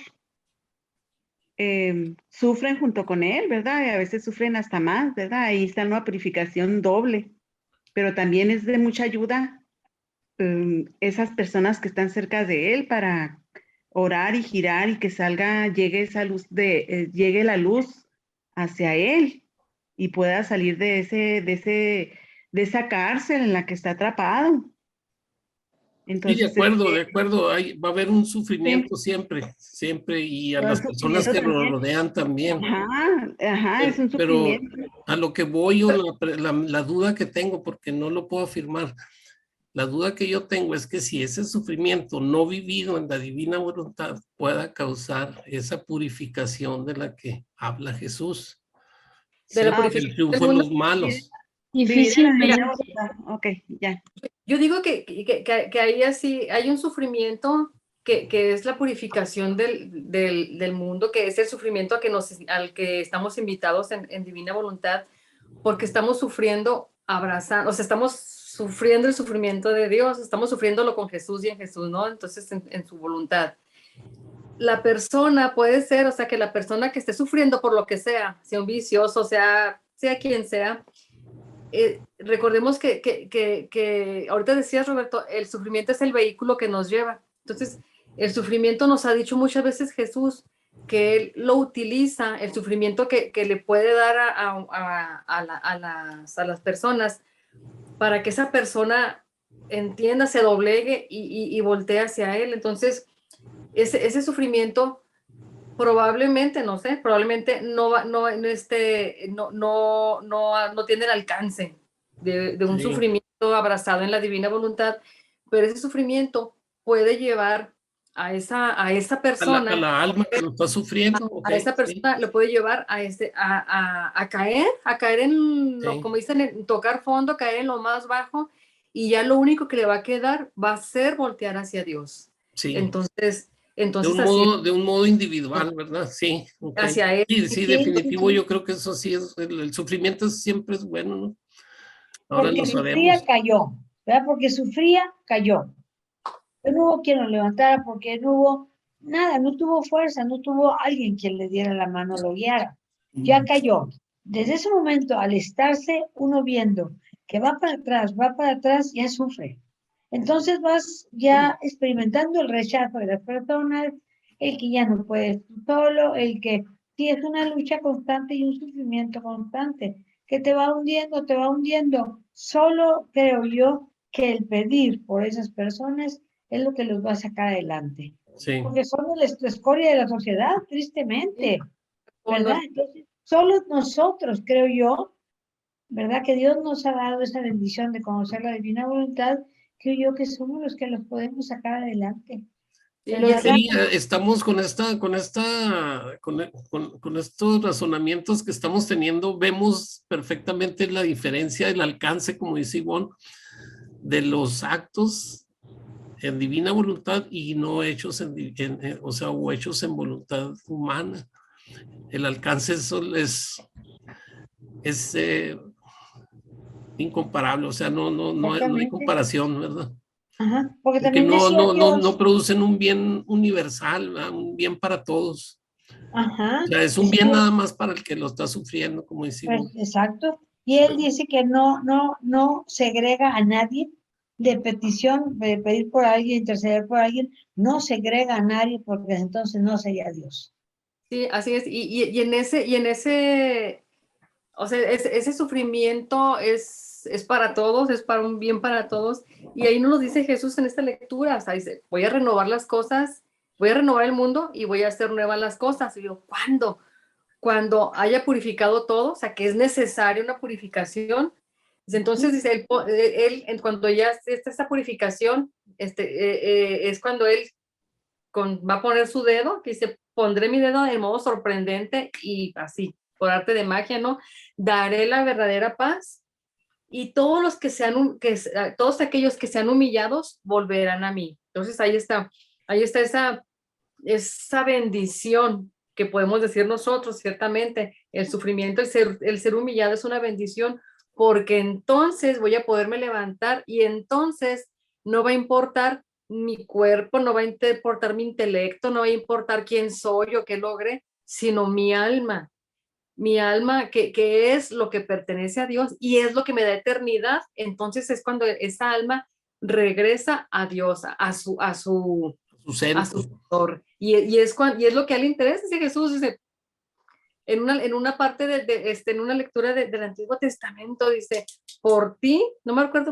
sufren junto con él, ¿verdad? Y a veces sufren hasta más, ¿verdad? Ahí está una purificación doble, pero también es de mucha ayuda esas personas que están cerca de él para orar y girar y que llegue esa luz llegue la luz hacia él y pueda salir de esa cárcel en la que está atrapado. Sí, Entonces, de acuerdo, va a haber un sufrimiento siempre, siempre, y a pero el las personas sufrimiento que lo también. rodean también. Ajá, es un Pero sufrimiento. a lo que voy, o la duda que tengo, porque no lo puedo afirmar, la duda que yo tengo es que si ese sufrimiento no vivido en la divina voluntad pueda causar esa purificación de la que habla Jesús. De la Sí, purificación el del triunfo de mundo. los malos. Vivir en la Difícilmente. divina voluntad. Ok, ya. Yo digo que ahí así hay un sufrimiento que es la purificación del mundo, que es el sufrimiento al que estamos invitados en divina voluntad, porque estamos sufriendo, abrazando, o sea, estamos sufriendo el sufrimiento de Dios, estamos sufriéndolo con Jesús y en Jesús, ¿no? Entonces, en su voluntad. La persona puede ser, o sea, que la persona que esté sufriendo por lo que sea un vicioso, sea quien sea, recordemos que ahorita decías, Roberto, el sufrimiento es el vehículo que nos lleva. Entonces, el sufrimiento nos ha dicho muchas veces Jesús que él lo utiliza, el sufrimiento que le puede dar a las personas para que esa persona entienda, se doblegue y voltee hacia él. Entonces, ese sufrimiento probablemente, no sé, probablemente no tiene el alcance de un Sí. sufrimiento abrazado en la divina voluntad, pero ese sufrimiento puede llevar a esa persona, A la alma que lo está sufriendo. a esa persona le puede llevar a caer en, Sí. como dicen, en tocar fondo, caer en lo más bajo, y ya lo único que le va a quedar va a ser voltear hacia Dios. Sí. Entonces De un modo individual, ¿verdad? Sí. Okay. Hacia él. Sí, definitivo, yo creo que eso sí, el sufrimiento siempre es bueno, ¿no? Ahora Porque lo sufría, sabemos. cayó, ¿verdad? Porque sufría, cayó. Pero no hubo quien lo levantara porque no hubo nada, no tuvo fuerza, no tuvo alguien quien le diera la mano, lo guiara. Ya cayó. Desde ese momento, al estarse uno viendo que va para atrás, ya sufre. Entonces vas ya experimentando el rechazo de las personas, el que ya no puedes tú solo, el que sí es una lucha constante y un sufrimiento constante que te va hundiendo, te va hundiendo. Solo creo yo que el pedir por esas personas es lo que los va a sacar adelante. Sí. Porque son la escoria de la sociedad, tristemente, ¿verdad? Entonces, solo nosotros, creo yo, ¿verdad? Que Dios nos ha dado esa bendición de conocer la divina voluntad, creo yo que somos los que los podemos sacar adelante. Sí, estamos con estos razonamientos que estamos teniendo, vemos perfectamente la diferencia, el alcance, como dice Ivonne, de los actos en divina voluntad y no hechos o hechos en voluntad humana. El alcance es incomparable, o sea, no hay comparación, ¿verdad? Ajá, porque Porque también decía Dios. no producen un bien universal, ¿verdad? Un bien para todos. Ajá. O sea, es un bien nada más para el que lo está sufriendo, como decimos. Exacto. Y él dice que no segrega a nadie de petición, de pedir por alguien, interceder por alguien, no segrega a nadie porque entonces no sería Dios. Sí, así es. Y en ese, o sea, ese sufrimiento es para todos, es para un bien para todos. Y ahí nos lo dice Jesús en esta lectura. O sea, dice, voy a renovar las cosas, voy a renovar el mundo y voy a hacer nuevas las cosas. Y yo, ¿cuándo? Cuando haya purificado todo, o sea, que es necesaria una purificación. Entonces, dice, él cuando ya está esta purificación, es cuando él va a poner su dedo, que dice, pondré mi dedo en modo sorprendente y así, por arte de magia, ¿no? Daré la verdadera paz y todos los que sean, todos aquellos que sean humillados volverán a mí. Entonces ahí está esa bendición que podemos decir nosotros, ciertamente, el sufrimiento, el ser humillado es una bendición, porque entonces voy a poderme levantar y entonces no va a importar mi cuerpo, no va a importar mi intelecto, no va a importar quién soy o qué logré, sino mi alma que es lo que pertenece a Dios y es lo que me da eternidad. Entonces es cuando esa alma regresa a Dios, a su autor. Y es lo que a él le interesa. Dice Jesús, dice, en una parte en una lectura del Antiguo Testamento, dice, por ti, no me acuerdo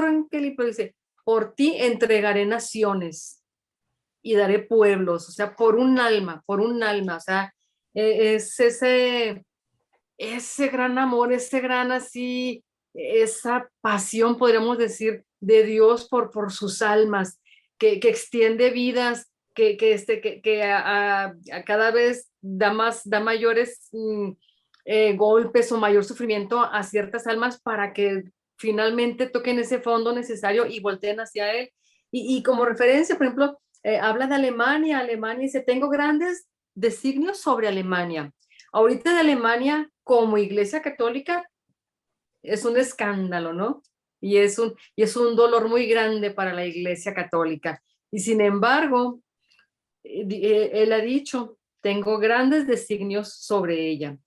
en qué libro, dice, por ti entregaré naciones y daré pueblos, o sea, por un alma, o sea, es ese gran amor, ese gran así, esa pasión, podríamos decir, de Dios por sus almas, que extiende vidas, que a cada vez da mayores golpes o mayor sufrimiento a ciertas almas para que finalmente toquen ese fondo necesario y volteen hacia él. Y como referencia, por ejemplo, habla de Alemania dice, tengo grandes designios sobre Alemania. Ahorita de Alemania, como Iglesia Católica, es un escándalo, ¿no? Y es un dolor muy grande para la Iglesia Católica. Y sin embargo, él ha dicho, tengo grandes designios sobre ella.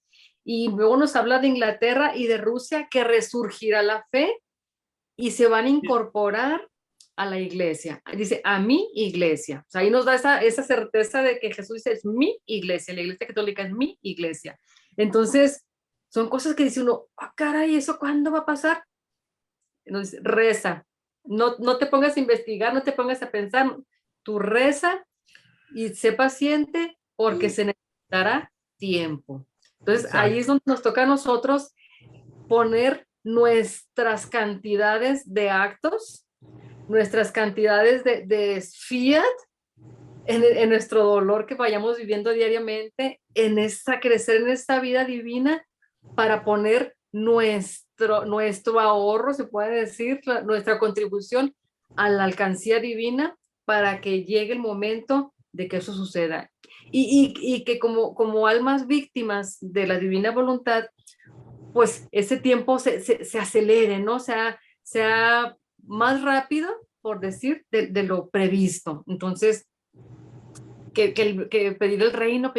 Y luego nos habla de Inglaterra y de Rusia, que resurgirá la fe y se van a incorporar a la iglesia. Dice, a mi iglesia. O sea, ahí nos da esa certeza de que Jesús dice, es mi iglesia, la Iglesia Católica es mi iglesia. Entonces, son cosas que dice uno, caray, ¿eso cuándo va a pasar? Entonces, reza. No te pongas a investigar, no te pongas a pensar. Tú reza y sé paciente porque se necesitará tiempo. Entonces, Exacto. ahí es donde nos toca a nosotros poner nuestras cantidades de actos, nuestras cantidades de fiat en nuestro dolor que vayamos viviendo diariamente, crecer en esta vida divina para poner nuestro ahorro, se puede decir, nuestra contribución a la alcancía divina para que llegue el momento de que eso suceda. Y que como almas víctimas de la divina voluntad, pues ese tiempo se acelere, ¿no? Sea más rápido, por decir, de lo previsto. Entonces, que pedir el reino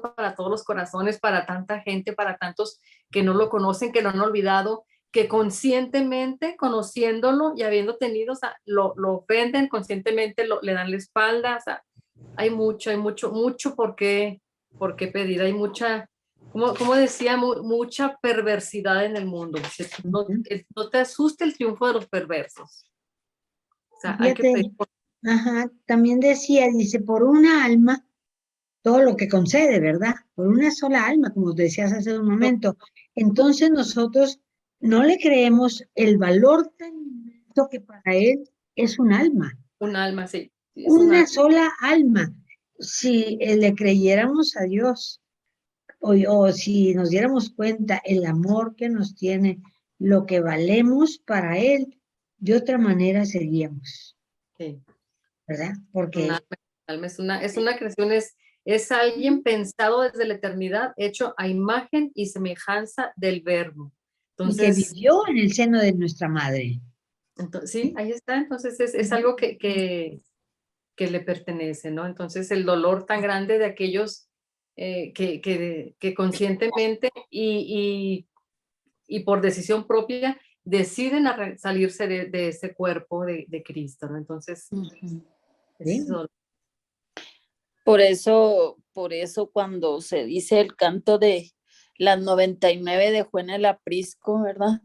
para todos los corazones, para tanta gente, para tantos que no lo conocen, que lo han olvidado, que conscientemente, conociéndolo y habiendo tenido, o sea, lo ofenden, conscientemente le dan la espalda, o sea, hay mucho por qué pedir, hay mucha, como decía, mucha perversidad en el mundo. No te asuste el triunfo de los perversos. O sea, hay que pedir por... Ajá, también dice, por una alma, todo lo que concede, ¿verdad? Por una sola alma, como decías hace un momento. Entonces nosotros no le creemos el valor tan inmenso que para él es un alma. Un alma, sí. Una sola alma. Si le creyéramos a Dios, o si nos diéramos cuenta el amor que nos tiene, lo que valemos para él, de otra manera seríamos. Sí. ¿Verdad? Porque alma es una creación, es alguien pensado desde la eternidad, hecho a imagen y semejanza del Verbo. Entonces, y que vivió en el seno de nuestra madre. Entonces, sí, ahí está. Entonces es algo que le pertenece, ¿no? Entonces el dolor tan grande de aquellos que conscientemente y por decisión propia deciden salirse de ese cuerpo de Cristo, ¿no? Entonces, ¿Sí? Por eso cuando se dice el canto de las 99 de Juan el Aprisco, ¿verdad?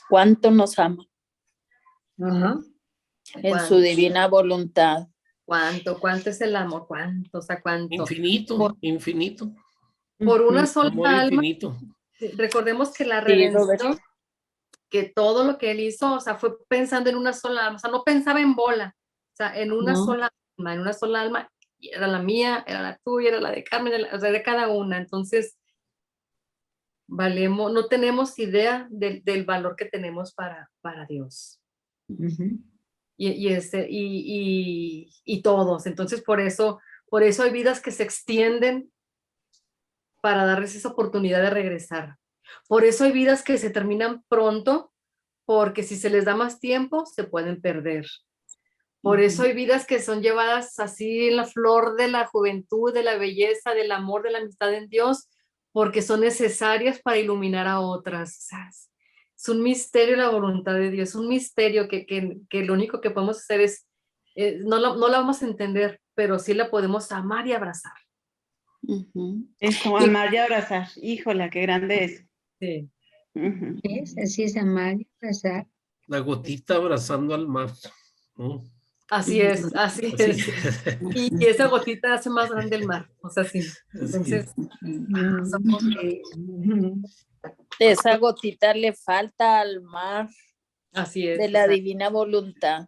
¿Cuánto nos ama? Ajá. En su divina voluntad. ¿Cuánto es el amor? ¿Cuánto? O sea, ¿cuánto? Infinito. Por una sola amor alma. Infinito. Recordemos que la redención, que todo lo que él hizo, o sea, fue pensando en una sola alma, o sea, no pensaba en bola, o sea, en una sola alma, y era la mía, era la tuya, era la de Carmen, o sea, de cada una. Entonces, no tenemos idea del valor que tenemos para Dios. Ujú. Y todos. Entonces, por eso hay vidas que se extienden para darles esa oportunidad de regresar. Por eso hay vidas que se terminan pronto, porque si se les da más tiempo, se pueden perder. Por eso hay vidas que son llevadas así en la flor de la juventud, de la belleza, del amor, de la amistad en Dios, porque son necesarias para iluminar a otras. O sea, es un misterio la voluntad de Dios, es un misterio que lo único que podemos hacer es, no la vamos a entender, pero sí la podemos amar y abrazar. Ujú. Eso, Sí. amar y abrazar. Híjola, qué grande es. Sí. Ujú. Así es amar y abrazar. La gotita abrazando al mar, ¿no? Así es, así Así. es. Y esa gotita hace más grande el mar, o sea, sí. Entonces, somos- Esa gotita le falta al mar así es. de la exacto. divina voluntad.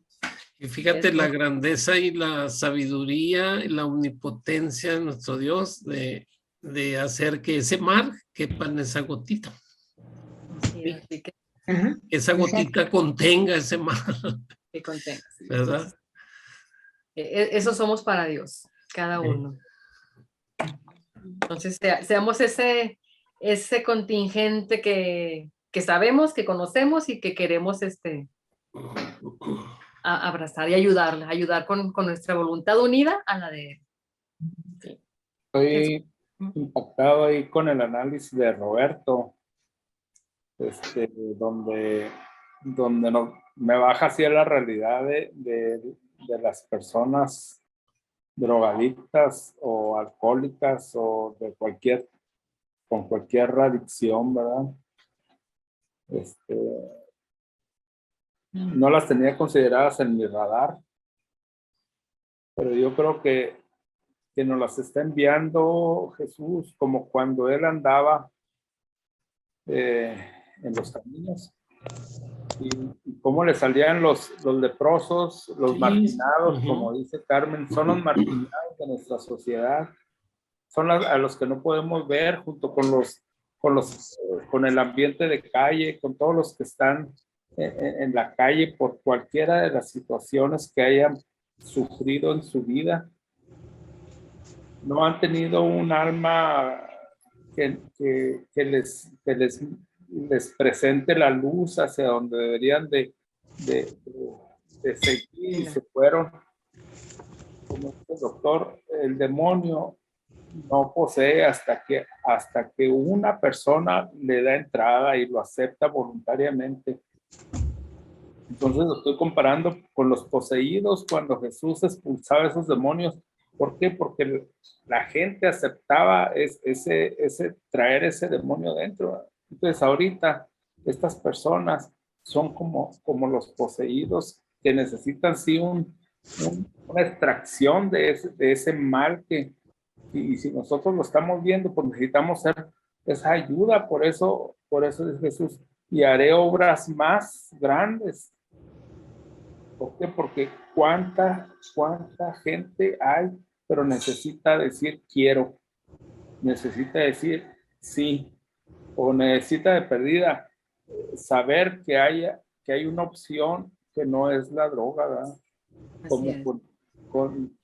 Y fíjate Eso. la grandeza y la sabiduría y la omnipotencia de nuestro Dios de hacer que ese mar quepa en esa gotita. Sí, así que Ajá. Que esa gotita contenga ese mar, contenga. Sí. ¿verdad? Eso somos para Dios, cada Sí. uno. Entonces, seamos ese contingente que sabemos, que conocemos y que queremos abrazar y ayudar con nuestra voluntad unida a la de Él. Sí. Estoy impactado ahí con el análisis de Roberto, donde me baja así a la realidad de las personas drogadictas o alcohólicas o con cualquier adicción, ¿verdad? No las tenía consideradas en mi radar, pero yo creo que nos las está enviando Jesús, como cuando él andaba en los caminos y cómo le salían los leprosos, los Sí. marginados, Ujú. como dice Carmen, son los marginados de nuestra sociedad, son a los que no podemos ver junto con el ambiente de calle, con todos los que están en la calle por cualquiera de las situaciones que hayan sufrido en su vida. No han tenido un alma que les presente la luz hacia donde deberían de seguir, y se fueron. Como dice el doctor, el demonio no posee hasta que una persona le da entrada y lo acepta voluntariamente. Entonces lo estoy comparando con los poseídos cuando Jesús expulsaba esos demonios. ¿Por qué? Porque la gente aceptaba traer ese demonio dentro. Entonces ahorita estas personas son como los poseídos que necesitan sí una extracción de ese mal y si nosotros lo estamos viendo, pues necesitamos ser esa ayuda. Por eso es Jesús, y haré obras más grandes. ¿Por qué? Porque cuánta gente hay, pero necesita decir quiero, necesita decir sí, o necesita de perdida saber que hay una opción que no es la droga, ¿verdad? Como con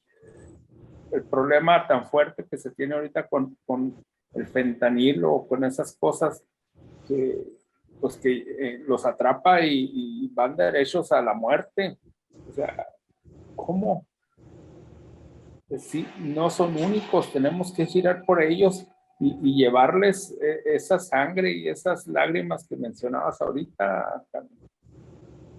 el problema tan fuerte que se tiene ahorita con el fentanilo o con esas cosas que los atrapa y van derechos a la muerte. O sea, ¿cómo? Pues sí, no son únicos, tenemos que girar por ellos y llevarles esa sangre y esas lágrimas que mencionabas ahorita,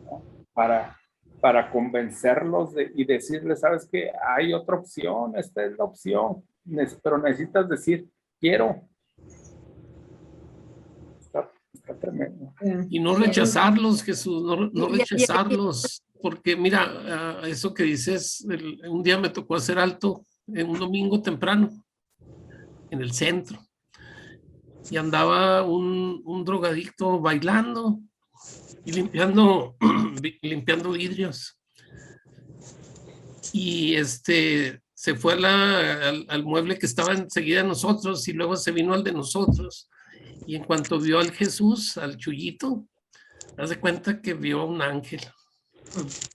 ¿no? Para convencerlos y decirles, ¿sabes qué? Hay otra opción, esta es la opción, pero necesitas decir, quiero. Está tremendo. Y no rechazarlos, Jesús, no rechazarlos, porque mira, eso que dices, un día me tocó hacer alto en un domingo temprano, en el centro, y andaba un drogadicto bailando y limpiando vidrios. Y se fue al mueble que estaba enseguida de nosotros y luego se vino al de nosotros Y en cuanto vio al Jesús, al Chuyito, haz de cuenta que vio un ángel.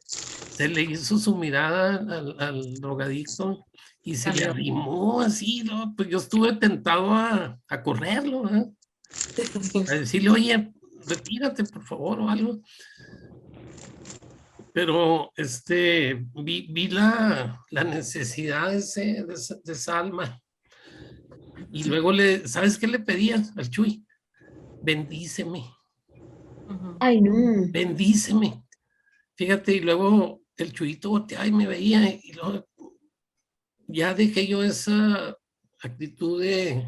Se le hizo su mirada al drogadicto y se le arrimó así, ¿no? Pues yo estuve tentado a correrlo, ¿eh? A decirle, oye, retírate por favor o algo. Pero vi la necesidad de esa alma. Y luego ¿sabes qué le pedía al Chuy? Bendíceme. Ay, no. Bendíceme. Fíjate, y luego el Chuyito volteaba y me veía, y luego ya dejé yo esa actitud de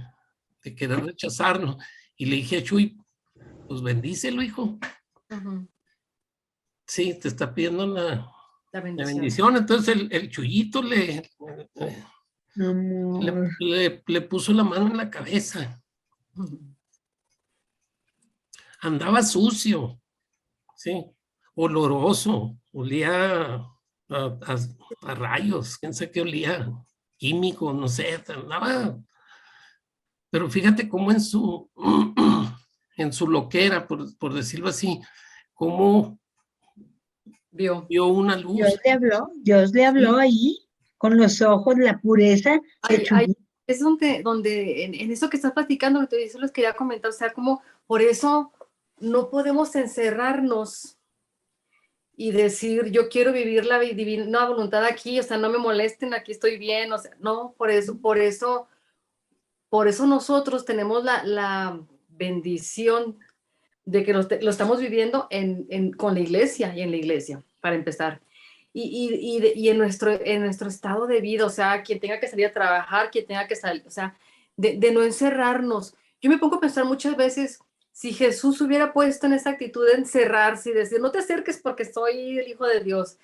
querer rechazarlo. Y le dije a Chuy, pues bendícelo, hijo. Sí, te está pidiendo la bendición. Entonces el Chuyito le puso la mano en la cabeza. Andaba sucio, sí, oloroso, olía a rayos, quién sabe qué olía, químico, no sé, andaba. Pero fíjate cómo en su loquera, por decirlo así, cómo vio una luz. Dios le habló ahí, con los ojos, la pureza. Es donde en eso que estás platicando, eso les quería comentar, o sea, como por eso no podemos encerrarnos y decir, yo quiero vivir la divina voluntad aquí, o sea, no me molesten, aquí estoy bien, o sea, no, por eso nosotros tenemos la bendición de que lo estamos viviendo con la iglesia y en la iglesia, para empezar. Y en nuestro estado de vida, o sea, quien tenga que salir a trabajar, quien tenga que salir, o sea, de no encerrarnos. Yo me pongo a pensar muchas veces, si Jesús hubiera puesto en esa actitud de encerrarse y decir, no te acerques porque soy el Hijo de Dios.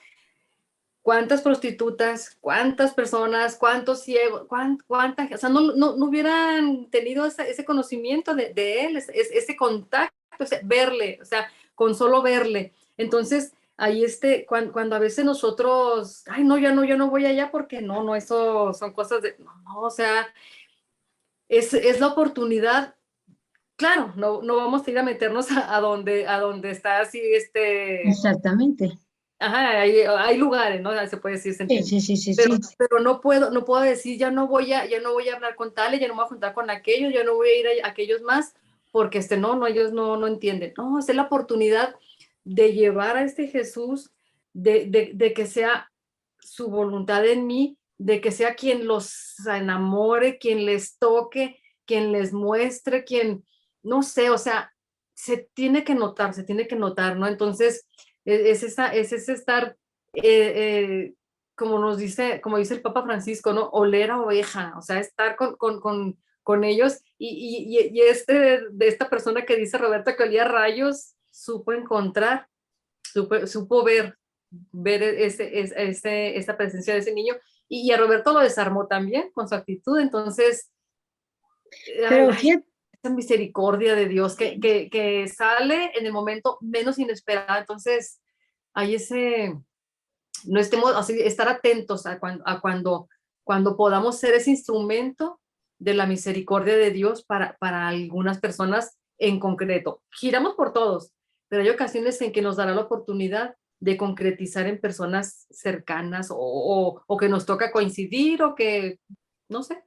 ¿Cuántas prostitutas, cuántas personas, cuántos ciegos, cuántas, o sea, no hubieran tenido ese conocimiento de él, ese contacto, o sea, verle, o sea, con solo verle. Entonces, ahí cuando a veces nosotros, ay, no, yo no voy allá porque no, eso son cosas no, o sea, es la oportunidad. Claro, no vamos a ir a meternos a donde está así, Exactamente. Ajá, hay lugares, ¿no? Se puede decir, sí. Pero no puedo decir, ya no voy a hablar con tales, ya no me voy a juntar con aquellos, ya no voy a ir a aquellos más, porque no, ellos no entienden. No, es la oportunidad de llevar a este Jesús, de que sea su voluntad en mí, de que sea quien los enamore, quien les toque, quien les muestre, no sé, o sea, se tiene que notar, ¿no? Entonces, es ese estar, como dice el Papa Francisco, ¿no? Oler a oveja, o sea, estar con ellos, y de esta persona que dice Roberta que olía rayos, supo encontrar, supo ver esa presencia de ese niño, y a Roberto lo desarmó también con su actitud. Entonces, pero fíjate, esa misericordia de Dios que sale en el momento menos inesperado. Entonces, hay no estemos así, estar atentos a cuando podamos ser ese instrumento de la misericordia de Dios para algunas personas en concreto. Giramos por todos, pero hay ocasiones en que nos dará la oportunidad de concretizar en personas cercanas o que nos toca coincidir o que, no sé.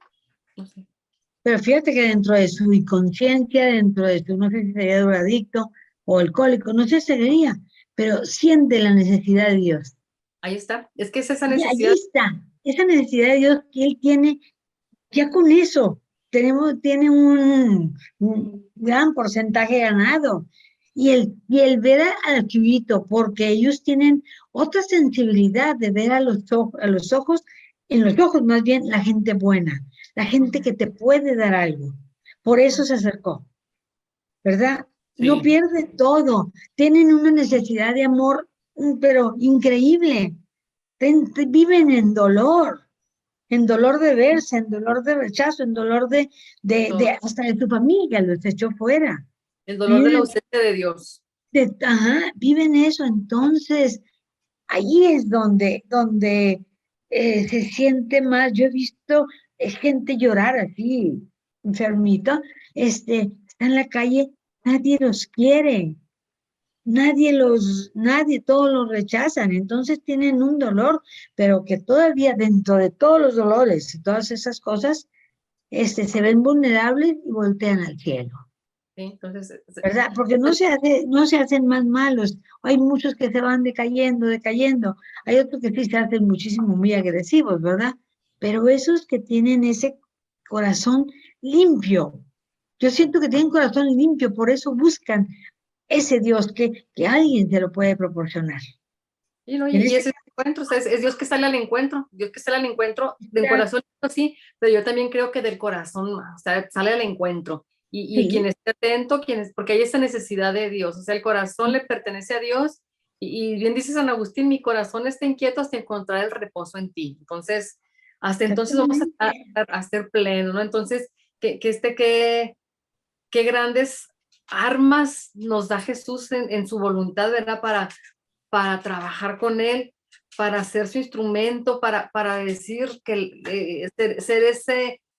Pero fíjate que dentro de su inconsciencia, dentro de su, no sé si sería drogadicto o alcohólico, no sé si sería, pero siente la necesidad de Dios. Ahí está, es que es esa necesidad. Ahí está, esa necesidad de Dios que él tiene, ya con eso, tiene un gran porcentaje ganado. Y el ver al Chuyito, porque ellos tienen otra sensibilidad de ver en los ojos más bien, la gente buena, la gente que te puede dar algo. Por eso se acercó, ¿verdad? Sí. No pierde todo, tienen una necesidad de amor, pero increíble. Viven en dolor de verse, en dolor de rechazo, en dolor de hasta de tu familia, los echó fuera. El dolor de la ausencia de Dios. Viven eso. Entonces, ahí es donde se siente más. Yo he visto gente llorar así, enfermito, están en la calle, nadie los quiere. Todos los rechazan, entonces tienen un dolor, pero que todavía dentro de todos los dolores y todas esas cosas, se ven vulnerables y voltean al cielo. Sí, entonces, ¿Verdad? Porque no se hacen más malos. Hay muchos que se van decayendo. Hay otros que sí se hacen muchísimo, muy agresivos, ¿verdad? Pero esos que tienen ese corazón limpio, yo siento que tienen corazón limpio, por eso buscan ese Dios que alguien se lo puede proporcionar. y, no, En y este ese encuentro, o sea, es Dios que sale al encuentro, del corazón sí, pero yo también creo que del corazón, o sea, sale al encuentro. Y Sí. quien esté atento, porque hay esa necesidad de Dios, o sea, el corazón le pertenece a Dios, y bien dice San Agustín, mi corazón está inquieto hasta encontrar el reposo en ti. Entonces, hasta entonces vamos a ser plenos, ¿no? Entonces, qué grandes armas nos da Jesús en su voluntad, ¿verdad? Para trabajar con Él, para ser su instrumento, para decir que ser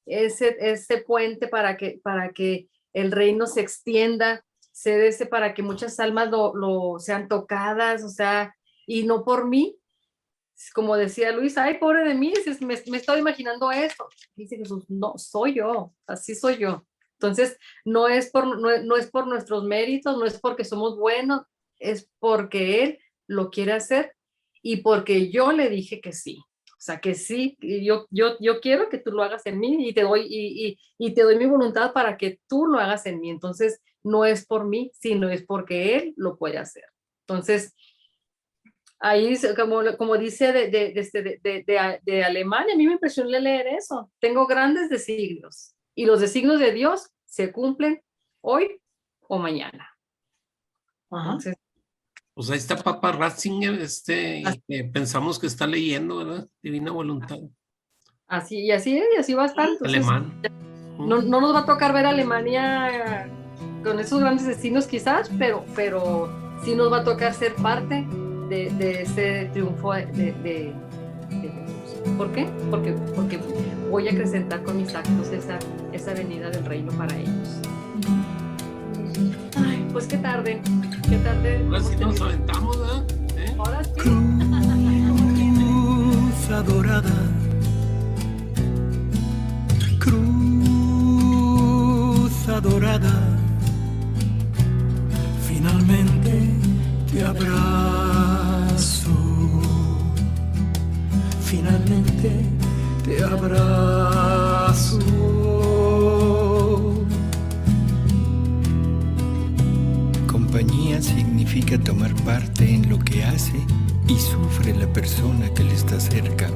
ese puente para que el reino se extienda, ser ese para que muchas almas sean tocadas, o sea, y no por mí, como decía Luis, ay, pobre de mí, me estoy imaginando eso. Dice Jesús, no, soy yo, así soy yo. Entonces, no es por nuestros méritos, no es porque somos buenos, es porque Él lo quiere hacer y porque yo le dije que sí. O sea, que sí, yo quiero que tú lo hagas en mí y te doy mi voluntad para que tú lo hagas en mí. Entonces, no es por mí, sino es porque Él lo puede hacer. Entonces, ahí, como dice de Alemania, a mí me impresionó leer eso. Tengo grandes designios y los designios de Dios se cumplen hoy o mañana. Entonces, pues ahí está Papa Ratzinger, que pensamos que está leyendo, ¿verdad? Divina Voluntad. Así va a estar. Entonces, alemán. No nos va a tocar ver a Alemania con esos grandes designios quizás, pero sí nos va a tocar ser parte de ese triunfo de Jesús. ¿Por qué? Porque voy a acrecentar con mis actos esa venida del reino para ellos. Ay, pues qué tarde. Ahora sí nos aventamos, ¿verdad? Ahora sí. Cruz adorada, cruz adorada, finalmente te abrazo, finalmente te abrazo. Compañía significa tomar parte en lo que hace y sufre la persona que le está cerca.